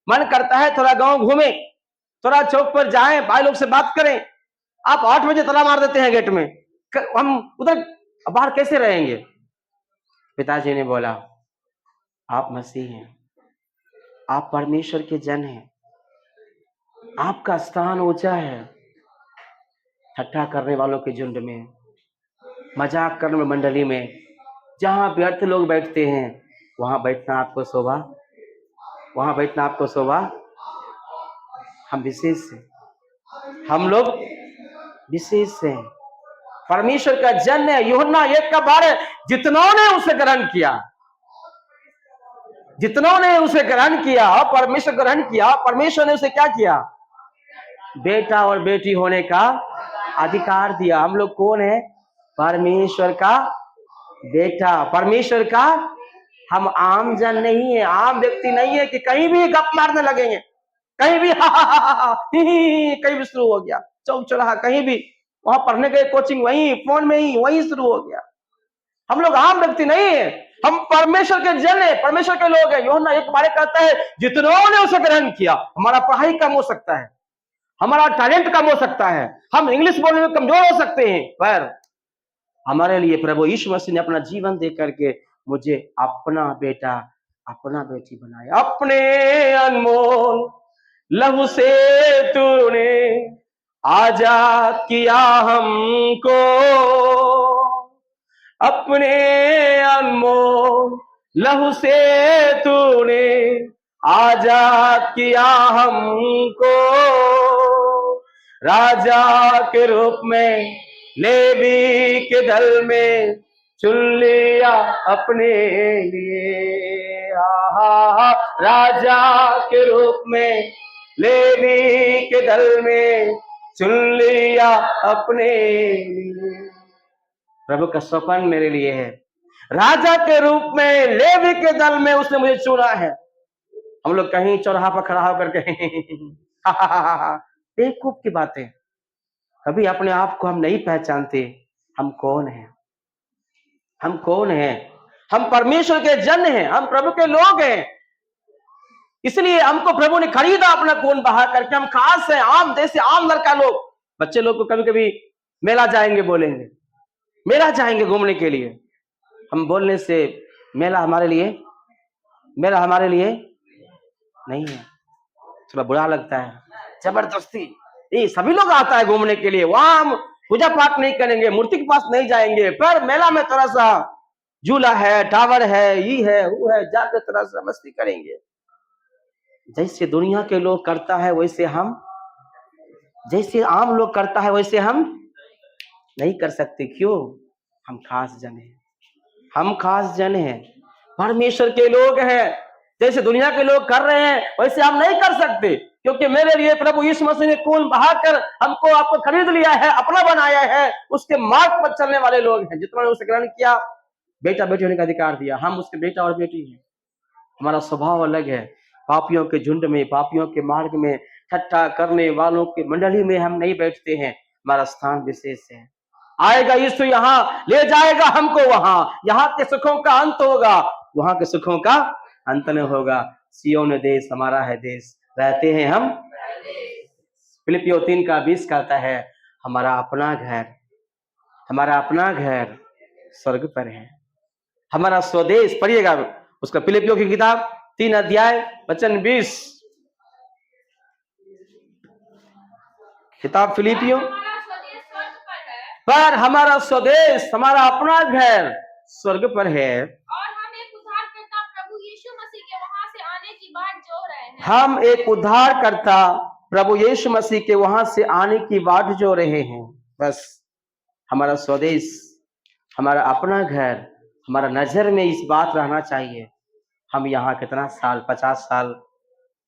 मन करता है थोड़ा गांव घूमे, थोड़ा चौक पर जाएं, भाई लोग से बात करें। आप 8 बजे ताला मार देते हैं गेट में, हम उधर बाहर कैसे रहेंगे? पिताजी ने बोला, आप मसीह हैं, आप परमेश्वर के जन हैं, आपका स्थान ऊंचा है। ठट्ठा करने वालों के झुंड में, मजाक करने में मंडली में, जहां व्यर्थ लोग बैठते हैं, वहां बैठना आपको शोभा, वहां बैठना आपको शोभा। हम विशेष हैं, हम लोग विशेष हैं, परमेश्वर का जन है। यूहन्ना 1 का 12, जितनों ने उसे ग्रहण किया, जितनों ने उसे ग्रहण किया, परमेश्वर ग्रहण किया, परमेश्वर ने उसे क्या किया? बेटा और बेटी होने का अधिकार दिया। हम लोग कौन है? परमेश्वर का बेटा, परमेश्वर का। हम आम जन नहीं है, आम व्यक्ति नहीं है कि कहीं भी गप मारने लगेंगे, कहीं भी कहीं भी शुरू हो गया, चौक चौराहा कहीं भी, वहां पढ़ने गए कोचिंग वहीं, फोन में ही वहीं शुरू हो गया। हम लोग आम व्यक्ति नहीं है, हम परमेश्वर के जन है, परमेश्वर के लोग हैं। यूहन्ना 1:12 कहता है, जितनों ने उसे ग्रहण किया। हमारा पढ़ाई कम हो सकता है, हमारा टैलेंट कम हो सकता है, हम इंग्लिश बोलने में कमजोर हो सकते हैं, पर हमारे लिए प्रभु यीशु मसीह ने अपना जीवन दे करके मुझे अपना बेटा, अपना बेटी बनाया। अपने अनमोल लहू से तूने आजाद किया हमको, अपने अनमोल लहू से तूने आजाद किया हमको, राजा के रूप में लेवी के दल में चुन लिया अपने लिए। राजा के रूप में लेवी के दल में चुन लिया अपने लिए। प्रभु का स्वप्न मेरे लिए है, राजा के रूप में लेवी के दल में उसने मुझे चुना है। हम लोग कहीं चौराहा पर खड़ा होकर के बेवकूफ की बातें, कभी अपने आप को हम नहीं पहचानते। हम कौन हैं? हम कौन हैं? हम परमेश्वर के जन हैं, हम प्रभु के लोग हैं। इसलिए हमको प्रभु ने खरीदा अपना खून बहा करके। हम खास हैं, आम जैसे आम लड़का लोग। बच्चे लोग को कभी कभी मेला जाएंगे बोलेंगे, मेला जाएंगे घूमने के लिए। हम बोलने से मेला हमारे लिए नहीं है, थोड़ा बुरा लगता है, जबरदस्ती। ये सभी लोग आता है घूमने के लिए, वहां हम पूजा पाठ नहीं करेंगे, मूर्ति के पास नहीं जाएंगे, पर मेला में थोड़ा सा झूला है, टावर है, ये है, वो है, जाकर थोड़ा सा मस्ती करेंगे। जैसे दुनिया के लोग करता है वैसे हम, जैसे आम लोग करता है वैसे हम नहीं कर सकते। क्यों? हम खास जन हैं, हम खास जन हैं, परमेश्वर के लोग हैं। जैसे दुनिया के लोग कर रहे हैं वैसे हम नहीं कर सकते, क्योंकि मेरे लिए प्रभु यीशु मसीह ने खून बहाकर हमको, आपको खरीद लिया है, अपना बनाया है। उसके मार्ग पर चलने वाले लोग हैं, जिन्होंने उसे ग्रहण किया, बेटा बेटी होने का अधिकार दिया। हम उसके बेटा और बेटी हैं, हमारा स्वभाव अलग है। पापियों के झुंड में, पापियों के मार्ग में, ठट्ठा करने वालों की मंडली में हम नहीं बैठते हैं। हमारा स्थान विशेष है। आएगा यीशु यहाँ, ले जाएगा हमको वहां। यहाँ के सुखों का अंत होगा, वहां के सुखों का अंत न होगा। सिय्योन देश हमारा है देश, रहते हैं हम। फिलिपियों 3:20 कहता है, हमारा अपना घर स्वर्ग पर है। हमारा स्वदेश, पढ़िएगा उसका, फिलिपियों की किताब 3:20। किताब फिलिपियों, पर हमारा स्वदेश, हमारा अपना घर स्वर्ग पर है। और हम एक उद्धारकर्ता प्रभु यीशु मसीह के वहां से आने की बाट जो रहे हैं। हम एक उद्धारकर्ता प्रभु यीशु मसीह के वहां से आने की बाट जो रहे हैं। बस हमारा स्वदेश, हमारा अपना घर, हमारा नजर में इस बात रहना चाहिए। हम यहाँ कितना साल, 50 साल,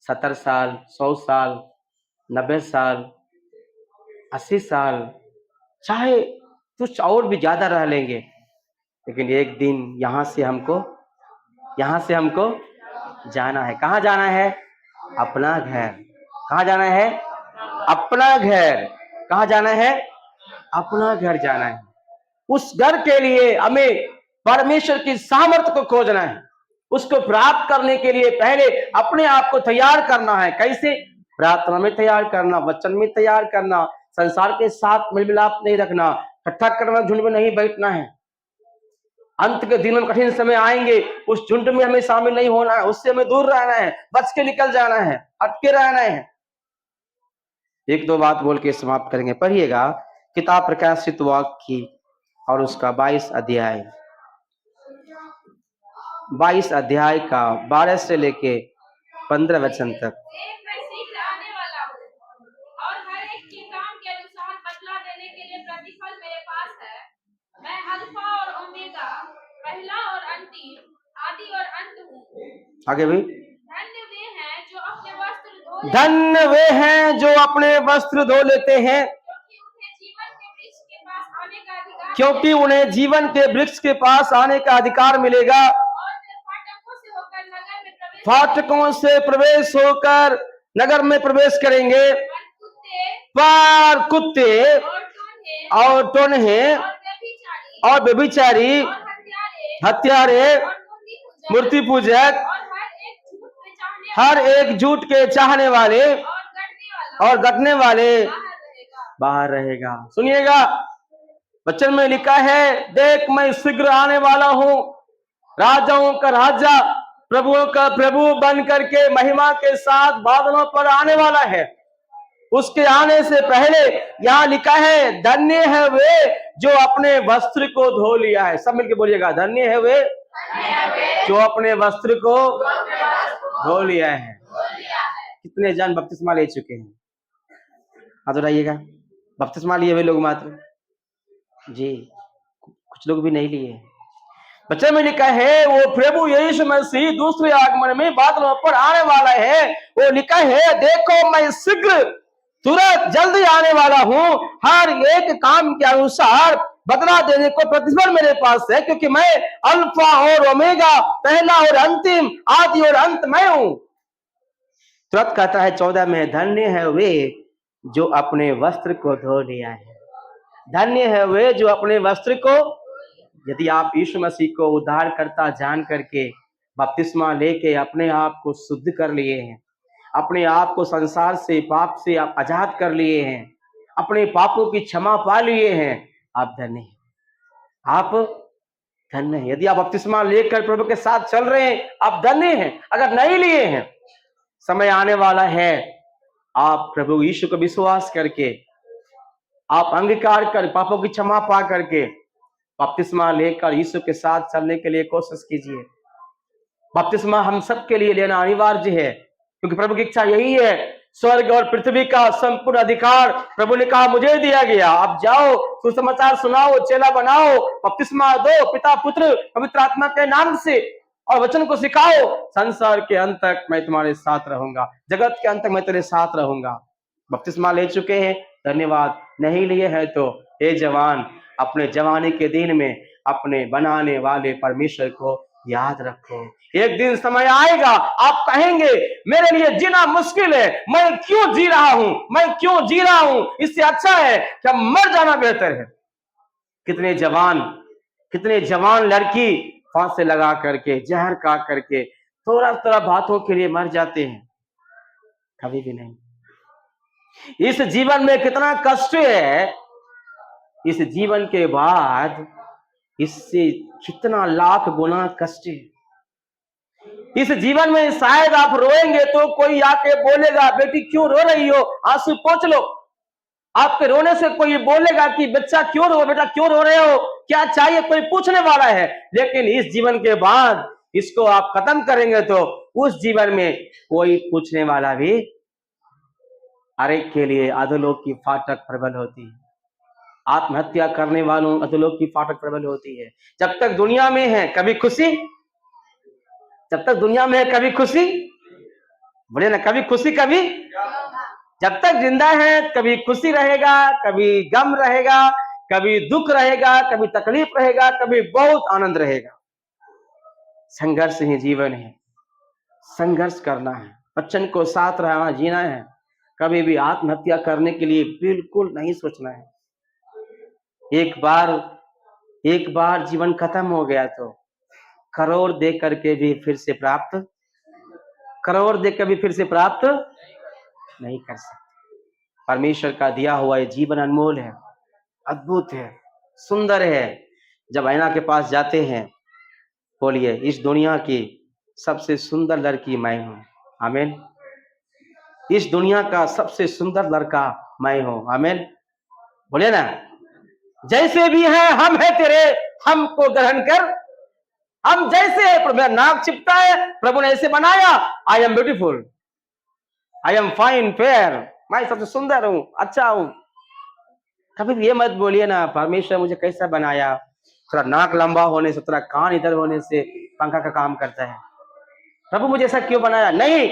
70 साल, 100 साल, 90 साल, 80 साल, चाहे कुछ और भी ज्यादा रह लेंगे, लेकिन एक दिन यहाँ से हमको जाना है। कहाँ जाना है? अपना घर। कहाँ जाना है? अपना घर। कहाँ जाना है? अपना घर जाना है। उस घर के लिए हमें परमेश्वर की सामर्थ्य को खोजना है। उसको प्राप्त करने के लिए पहले अपने आप को तैयार करना है। कैसे? प्रार्थना में तैयार करना, वचन में तैयार करना, संसार के साथ मिलमिलाप नहीं रखना, ठट्ठा करना, झुंड में नहीं बैठना है। अंत के दिनों में कठिन समय आएंगे, उस झुंड में हमें शामिल नहीं होना है, उससे हमें दूर रहना है, बच के निकल जाना है, हटके रहना है। एक दो बात बोल के समाप्त करेंगे। पढ़िएगा किताब प्रकाशित वाक्य की और उसका 22 अध्याय, 22 अध्याय का 12 से लेके 15 वचन तक। मैं शीघ्र आने वाला हूँ और हर एक के काम के अनुसार बदला देने के लिए प्रतिफल मेरे पास है। मैं अल्फा और ओमेगा, पहला और अंतिम, आदि और अंत हूँ। आगे भी, धन्य वे हैं जो अपने वस्त्र धो धन्य वे हैं जो अपने वस्त्र धो लेते हैं, क्योंकि उन्हें जीवन के वृक्ष के पास आने का अधिकार मिलेगा। और वे फाटकों से प्रवेश होकर नगर में प्रवेश करेंगे, पर कुत्ते और टोन्हे और व्यभिचारी, हत्यारे, मूर्ति पूजक, हर एक झूठ के चाहने वाले और गढ़ने वाले बाहर रहेगा। सुनिएगा, वचन में लिखा है, देख मैं शीघ्र आने वाला हूं, राजाओं का राजा, प्रभुओं का प्रभु बन करके महिमा के साथ बादलों पर आने वाला है। उसके आने से पहले यहाँ लिखा है, धन्य है वे जो अपने वस्त्र को धो लिया है। सब मिलके बोलिएगा, धन्य है वे जो अपने वस्त्र को धो लिया है। कितने जन बपतिस्मा ले चुके हैं? हाथ उठाइएगा। बपतिस्मा लिए हुए लोग मात्र जी, कुछ लोग भी नहीं लिए। बच्चे में लिखा है, वो प्रभु यीशु मसीह दूसरे आगमन में बादलों पर आने वाला है। वो लिखा है, देखो मैं शीघ्र तुरंत जल्दी आने वाला हूँ, हर एक काम के अनुसार बदला देने को प्रतिफल मेरे पास है, क्योंकि मैं अल्फा और ओमेगा, पहला और अंतिम, आदि और अंत मैं हूं। तुरंत कहता है 14 में, धन्य है वे जो अपने वस्त्र को धो लिया है। धन्य है वे जो अपने वस्त्र को, यदि आप यीशु मसीह को उद्धारकर्ता जान करके बपतिस्मा लेके अपने आप को शुद्ध कर लिए हैं, अपने आप को संसार से, पाप से आप आजाद कर लिए हैं, अपने पापों की क्षमा पा लिए हैं, आप धन्य हैं। आप धन्य हैं। यदि आप बपतिस्मा लेकर प्रभु के साथ चल रहे हैं, आप धन्य हैं। अगर नहीं लिए हैं, समय आने वाला है, आप प्रभु यीशु को विश्वास करके, आप अंगीकार कर, पापों की क्षमा पा करके बपतिस्मा लेकर यीशु के साथ चलने के लिए कोशिश कीजिए। बपतिस्मा हम सब के लिए लेना अनिवार्य है, क्योंकि प्रभु की इच्छा यही है। स्वर्ग और पृथ्वी का संपूर्ण अधिकार प्रभु ने कहा मुझे दिया गया। आप जाओ, सुसमाचार सुनाओ, चेला बनाओ, बपतिस्मा दो पिता, पुत्र, पवित्र आत्मा के नाम से, और वचन को सिखाओ। संसार के अंत तक मैं तुम्हारे साथ रहूंगा, जगत के अंत तक मैं तेरे साथ रहूंगा। बपतिस्मा ले चुके हैं, धन्यवाद। नहीं लिए हैं तो हे जवान, अपने जवानी के दिन में अपने बनाने वाले परमेश्वर को याद रखो, एक दिन समय आएगा आप कहेंगे मेरे लिए जीना मुश्किल है, मैं क्यों जी रहा हूं, मैं क्यों जी रहा हूं, इससे अच्छा है कि मर जाना बेहतर है। कितने जवान लड़की फांसी लगा करके, जहर खा करके, थोड़ा थोड़ा बातों के लिए मर जाते हैं। कभी भी नहीं। इस जीवन में कितना कष्ट है, इस जीवन के बाद इससे कितना लाख गुना कष्ट है। इस जीवन में शायद आप रोएंगे तो कोई आके बोलेगा बेटी क्यों रो रही हो, आंसू पोंछ लो। आपके रोने से कोई बोलेगा कि बच्चा क्यों रो, बेटा क्यों रो रहे हो, क्या चाहिए, कोई पूछने वाला है। लेकिन इस जीवन के बाद इसको आप खत्म करेंगे तो उस जीवन में कोई पूछने वाला भी। अरे के लिए अधोलोक की फाटक प्रबल होती है, आत्महत्या करने वालों अधोलोक की फाटक प्रबल होती है। जब तक दुनिया में है कभी खुशी, जब तक दुनिया में है कभी खुशी, बोले ना कभी खुशी, कभी जब तक जिंदा है कभी खुशी रहेगा, कभी गम रहेगा, कभी दुख रहेगा, कभी तकलीफ रहेगा, कभी बहुत आनंद रहेगा। संघर्ष ही जीवन है, संघर्ष करना है, बच्चन को साथ रहना, जीना है। कभी भी आत्महत्या करने के लिए बिल्कुल नहीं सोचना है। एक बार जीवन खत्म हो गया तो करोड़ दे करके भी फिर से प्राप्त नहीं कर सकते। परमेश्वर का दिया हुआ ये जीवन अनमोल है, अद्भुत है, सुंदर है। जब आईना के पास जाते हैं बोलिए इस दुनिया की सबसे सुंदर लड़की मैं हूं, आमीन। इस दुनिया का सबसे सुंदर लड़का मैं हूं, आमीन। बोलिए ना, जैसे भी है हम है तेरे, हमको ग्रहण कर। हम जैसे है, मेरा नाक चिपटा है, प्रभु ने ऐसे बनाया। I am beautiful, I am fine, fair, मैं सबसे सुंदर हूं, अच्छा हूं। कभी भी ये मत बोलिए ना परमेश्वर मुझे कैसा बनाया, थोड़ा नाक लंबा होने से, थोड़ा कान इधर होने से पंखा का काम करता है, प्रभु मुझे ऐसा क्यों बनाया। नहीं,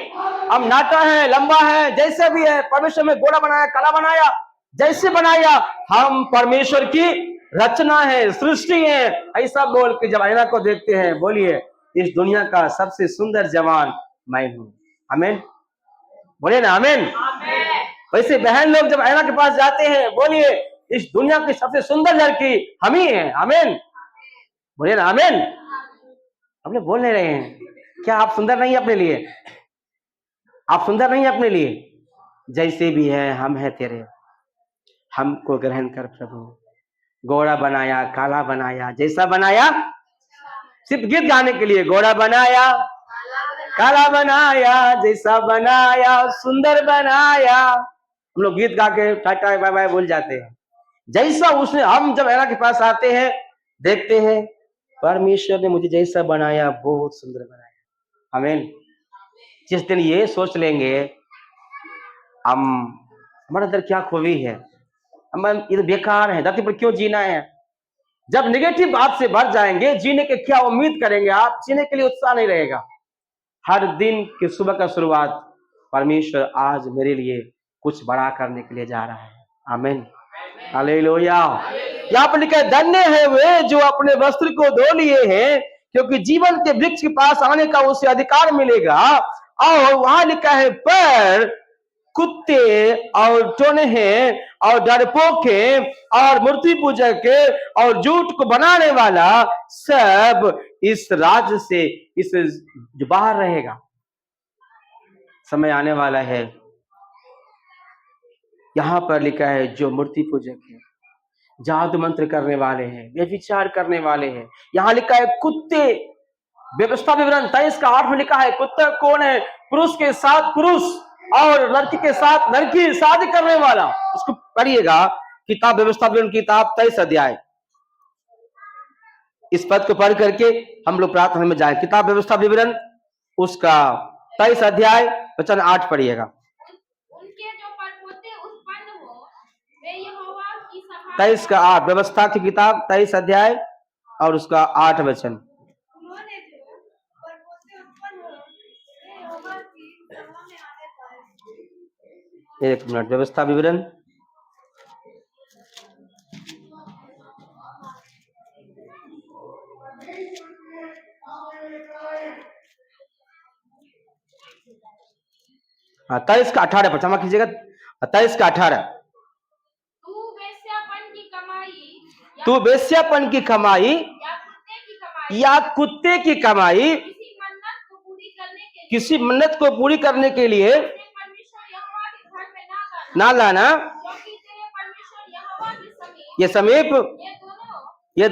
हम नाका है, लंबा है, जैसे भी है, परमेश्वर में गोरा बनाया, काला बनाया, जैसे बनाया, हम परमेश्वर की रचना है, सृष्टि है। ऐसा बोल के जब आईना को देखते हैं बोलिए इस दुनिया का सबसे सुंदर जवान मैं हूं, आमीन। बोलिए ना आमीन। वैसे बहन लोग जब आईना के पास जाते हैं बोलिए इस दुनिया की सबसे सुंदर लड़की हम ही है, आमीन। बोलिए ना आमीन। अपने बोल नहीं रहे हैं क्या? आप सुंदर नहीं अपने लिए, आप सुंदर नहीं अपने लिए। जैसे भी है हम है तेरे, हमको ग्रहण कर प्रभु। गोरा बनाया, काला बनाया, जैसा बनाया, सिर्फ गीत गाने के लिए, गोरा बनाया, काला बनाया, जैसा बनाया, सुंदर बनाया। हम लोग गीत गा के टाटा बाय बाय बोल जाते हैं। जैसा उसने, हम जब ऐना के पास आते हैं देखते हैं परमेश्वर ने मुझे जैसा बनाया बहुत सुंदर बनाया, आमीन। जिस दिन ये सोच लेंगे हम हमारे अंदर क्या खूबी है, हम ये तो बेकार है, धरती पर क्यों जीना है। जब निगेटिव बात से भर जाएंगे, जीने के क्या उम्मीद करेंगे आप, जीने के लिए उत्साह नहीं रहेगा। हर दिन की सुबह का शुरुआत परमेश्वर आज मेरे लिए कुछ बड़ा करने के लिए जा रहा है, आमीन, हालेलुया। यहाँ पर लिखा है धन्य है वे जो अपने वस्त्र को धो लिए हैं, क्योंकि जीवन के वृक्ष के पास आने का उसे अधिकार मिलेगा। और वहां लिखा है पर कुत्ते और टोनहे और डरपोके और मूर्ति पूजक और झूठ को बनाने वाला सब इस राज्य से इस जो बाहर रहेगा। समय आने वाला है, यहां पर लिखा है जो मूर्ति पूजक है, जादू मंत्र करने वाले हैं, व्यभिचार करने वाले हैं। यहां लिखा है कुत्ते, व्यवस्था विवरण 23 का 8 में लिखा है कुत्ता कौन है? पुरुष के साथ पुरुष और लड़की के साथ लड़की शादी करने वाला। उसको पढ़िएगा, किताब व्यवस्था विवरण किताब 23 अध्याय। इस पद को पढ़ करके हम लोग प्रार्थना में जाए। किताब व्यवस्था विवरण उसका 23 अध्याय वचन 8 पढ़िएगा। उनके जो परपोते उत्पन्न हो वे यहोवा की सभा 23 का 8, व्यवस्था की किताब 23 अध्याय और उसका 8 वचन। उन्होंने जो परपोते उत्पन्न हो वे यहोवा की सभा में आने पर। एक मिनट, व्यवस्था विवरण हाँ 23 का 18 पर क्षमा कीजिएगा, 23 का 18। तू वेश्यापन की कमाई तू वेश्यापन की कमाई या कुत्ते की कमाई या कुत्ते की कमाई किसी मन्नत को पूरी करने के लिए किसी मन्नत को पूरी करने के लिए परमेश्वर यहोवा के घर में ना ना लाना, क्योंकि तेरे परमेश्वर यहोवा के समीप ये समीप ये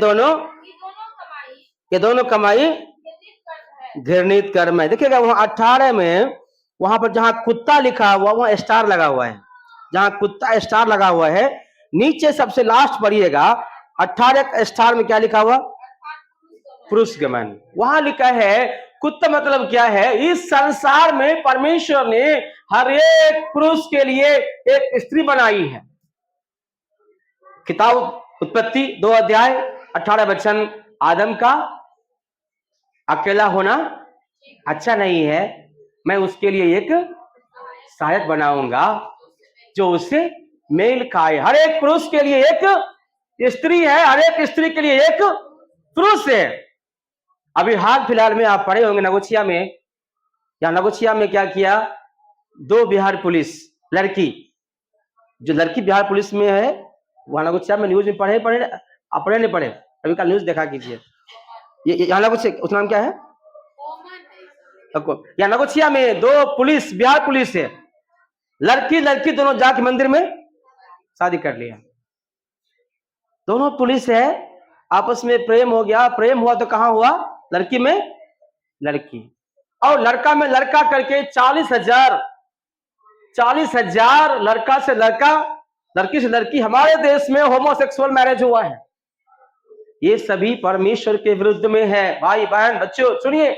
दोनों कमाई घृणित कर्म है। घृणित कर्म है। देखिएगा वहां 18 में, वहां पर जहां कुत्ता लिखा हुआ वहां स्टार लगा हुआ है, जहां कुत्ता स्टार लगा हुआ है नीचे सबसे लास्ट पढ़िएगा 18 स्टार में क्या लिखा हुआ, पुरुष गमन। वहां लिखा है कुत्ता मतलब क्या है, इस संसार में परमेश्वर ने हर एक पुरुष के लिए एक स्त्री बनाई है। किताब उत्पत्ति 2 अध्याय 18 वचन, आदम का अकेला होना अच्छा नहीं है, मैं उसके लिए एक सहायक बनाऊंगा जो उससे मेल खाए। हर एक पुरुष के लिए एक स्त्री है, हर एक स्त्री के लिए एक पुरुष है। अभी हाल फिलहाल में आप पढ़े होंगे नगोचिया में, या नगोचिया में क्या किया, 2 बिहार पुलिस लड़की, जो लड़की बिहार पुलिस में है, वहां नगोचिया में न्यूज में पढ़े आप पढ़े नहीं पढ़े, अभी का न्यूज देखा कीजिए। ये यहाँ नगोचिया उसका नाम क्या है, या नगोचिया में 2 पुलिस बिहार पुलिस है, लड़की दोनों जाके मंदिर में शादी कर लिया। दोनों पुलिस है, आपस में प्रेम हो गया, प्रेम हुआ तो कहां हुआ, लड़की में लड़की और लड़का में लड़का करके 40,000 लड़का से लड़का, लड़की से लड़की हमारे देश में होमोसेक्सुअल मैरिज हुआ है। ये सभी परमेश्वर के विरुद्ध में है। भाई बहन बच्चों सुनिए,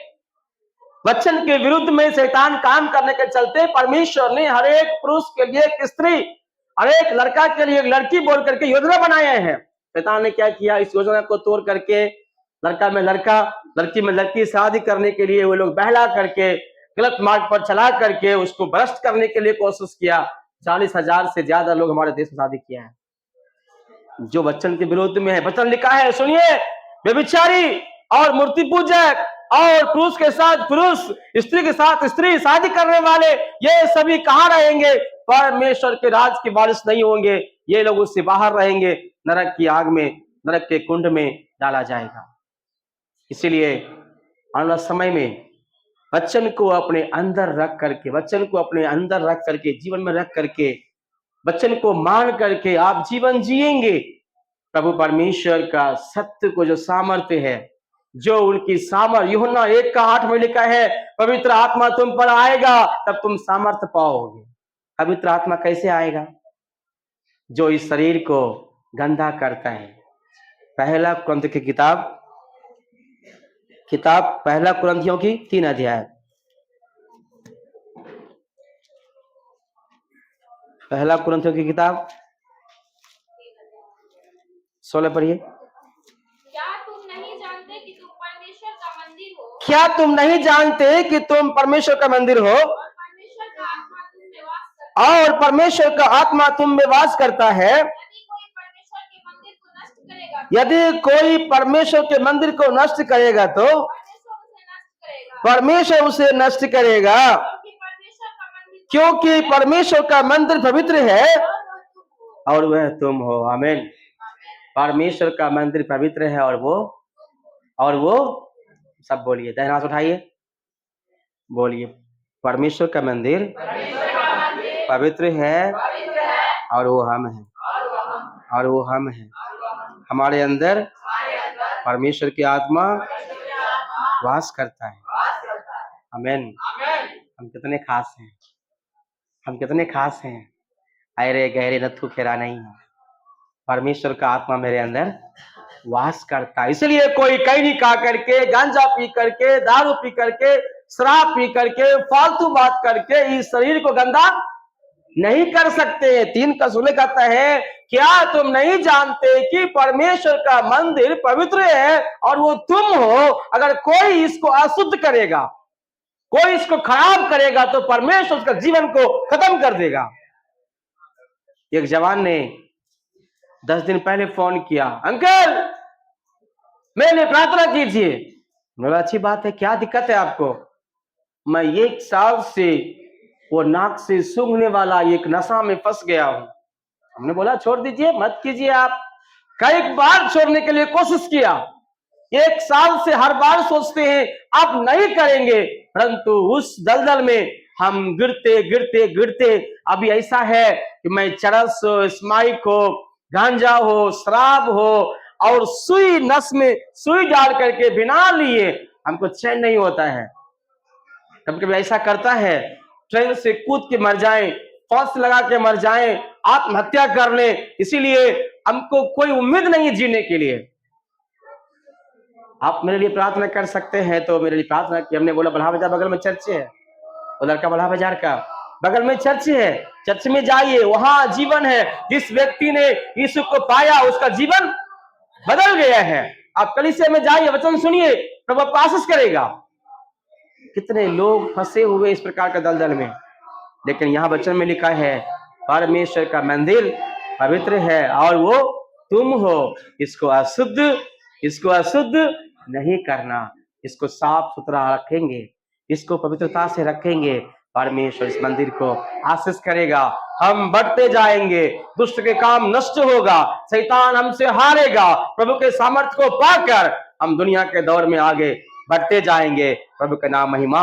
वचन के विरुद्ध में शैतान काम करने के चलते परमेश्वर ने हर एक पुरुष के लिए एक स्त्री, हर एक लड़का के लिए एक लड़की बोल करके योजना बनाए हैं। शैतान ने क्या किया, इस योजना को तोड़ करके लड़का में लड़का, लड़की में लड़की शादी करने के लिए वो लोग बहला करके गलत मार्ग पर चला करके उसको भ्रष्ट करने के लिए कोशिश किया। 40,000 से ज्यादा लोग हमारे देश में शादी किया है, जो वचन के विरोध में है। वचन लिखा है सुनिए, व्यभिचारी और मूर्ति पूजक और पुरुष के साथ पुरुष, स्त्री के साथ स्त्री शादी करने वाले, ये सभी कहां रहेंगे, परमेश्वर के राज के वारिस नहीं होंगे। ये लोग उससे बाहर रहेंगे, नरक की आग में, नरक के कुंड में डाला जाएगा। इसीलिए आने वाले समय में वचन को अपने अंदर रख करके, वचन को अपने अंदर रख करके, जीवन में रख करके, वचन को मान करके आप जीवन जिएंगे। प्रभु परमेश्वर का सत्य को जो सामर्थ्य है, जो उनकी सामर्थ्य, यूहन्ना 1:8 में लिखा है, पवित्र आत्मा तुम पर आएगा तब तुम सामर्थ्य पाओगे। पवित्र आत्मा कैसे आएगा, जो इस शरीर को गंदा करता है। पहला कुरिन्थियों की किताब पहला कुरिन्थियों की 3 अध्याय, पहला कुरिन्थियों की किताब 16 पढ़िए। क्या तुम नहीं जानते कि तुम परमेश्वर का मंदिर हो क्या तुम नहीं जानते कि तुम परमेश्वर का मंदिर हो और परमेश्वर का आत्मा तुम में वास करता है? और परमेश्वर का आत्मा तुम में वास करता है? यदि कोई परमेश्वर के मंदिर को नष्ट करेगा तो परमेश्वर उसे नष्ट करेगा, क्योंकि परमेश्वर का मंदिर पवित्र है और वह तुम हो। आमीन। परमेश्वर का मंदिर पवित्र है और वो सब बोलिए, दाहिना हाथ उठाइए, बोलिए, परमेश्वर का मंदिर पवित्र है और वो हम हैं, और वो हम हैं। हमारे अंदर परमेश्वर की आत्मा वास करता है। आमीन। हम कितने खास हैं, हम कितने खास हैं। अरे गहरे नथु खेरा नहीं है, परमेश्वर का आत्मा मेरे अंदर वास करता है। इसलिए कोई कहीं नहीं खा करके, गांजा पी करके, दारू पी करके, शराब पी करके, फालतू बात करके इस शरीर को गंदा नहीं कर सकते। 3 कसूले कहता है, क्या तुम नहीं जानते कि परमेश्वर का मंदिर पवित्र है और वो तुम हो? अगर कोई इसको अशुद्ध करेगा, कोई इसको खराब करेगा तो परमेश्वर उसका जीवन को खत्म कर देगा। एक जवान ने 10 दिन पहले फोन किया, अंकल मेरे प्रार्थना कीजिए। बोला अच्छी बात है, क्या दिक्कत है आपको? मैं 1 साल से वो नाक से सूंघने वाला एक नशा में फंस गया हूं। हमने बोला छोड़ दीजिए, मत कीजिए आप। कई बार छोड़ने के लिए कोशिश किया, 1 साल से हर बार सोचते हैं अब नहीं करेंगे, परंतु उस दलदल में हम गिरते गिरते गिरते अभी ऐसा है कि मैं चरस हो, स्माइक हो, गांजा हो, शराब हो और सुई नस में सुई डाल करके बिना लिए हमको चैन नहीं होता है। कभी कभी ऐसा करता है, ट्रेन से कूद के मर जाएं, फांसी लगा के मर जाएं, आत्महत्या कर लें, इसीलिए हमको कोई उम्मीद नहीं जीने के लिए। आप मेरे लिए प्रार्थना कर सकते हैं तो मेरे लिए प्रार्थना की। हमने बोला बल्हा बाजार बगल में चर्च है, वो लड़का बल्हा बाजार का बगल में चर्च है, चर्च में जाइए, वहां जीवन है। जिस व्यक्ति ने यीशु को पाया उसका जीवन बदल गया है। आप कलीसिया में जाइए, वचन सुनिए, प्रभु आपको आशीष करेगा। कितने लोग फंसे हुए इस प्रकार का दलदल में, लेकिन यहाँ वचन में लिखा है परमेश्वर का मंदिर पवित्र है और वो तुम हो। इसको अशुद्ध नहीं करना, इसको साफ सुथरा रखेंगे, इसको पवित्रता से रखेंगे। परमेश्वर इस मंदिर को आशीष करेगा। हम बढ़ते जाएंगे, दुष्ट के काम नष्ट होगा, शैतान हमसे हारेगा। प्रभु के सामर्थ्य को पाकर हम दुनिया के दौर में आगे बढ़ते जाएंगे, प्रभु का नाम महिमा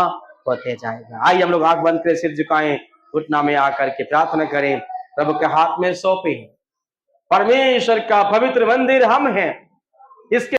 होते जाएगा। आइए हम लोग आंख बंद करें, सिर झुकाएं, घुटना में आकर के प्रार्थना करें, प्रभु के हाथ में सौंपे। परमेश्वर का पवित्र मंदिर हम हैं, इसके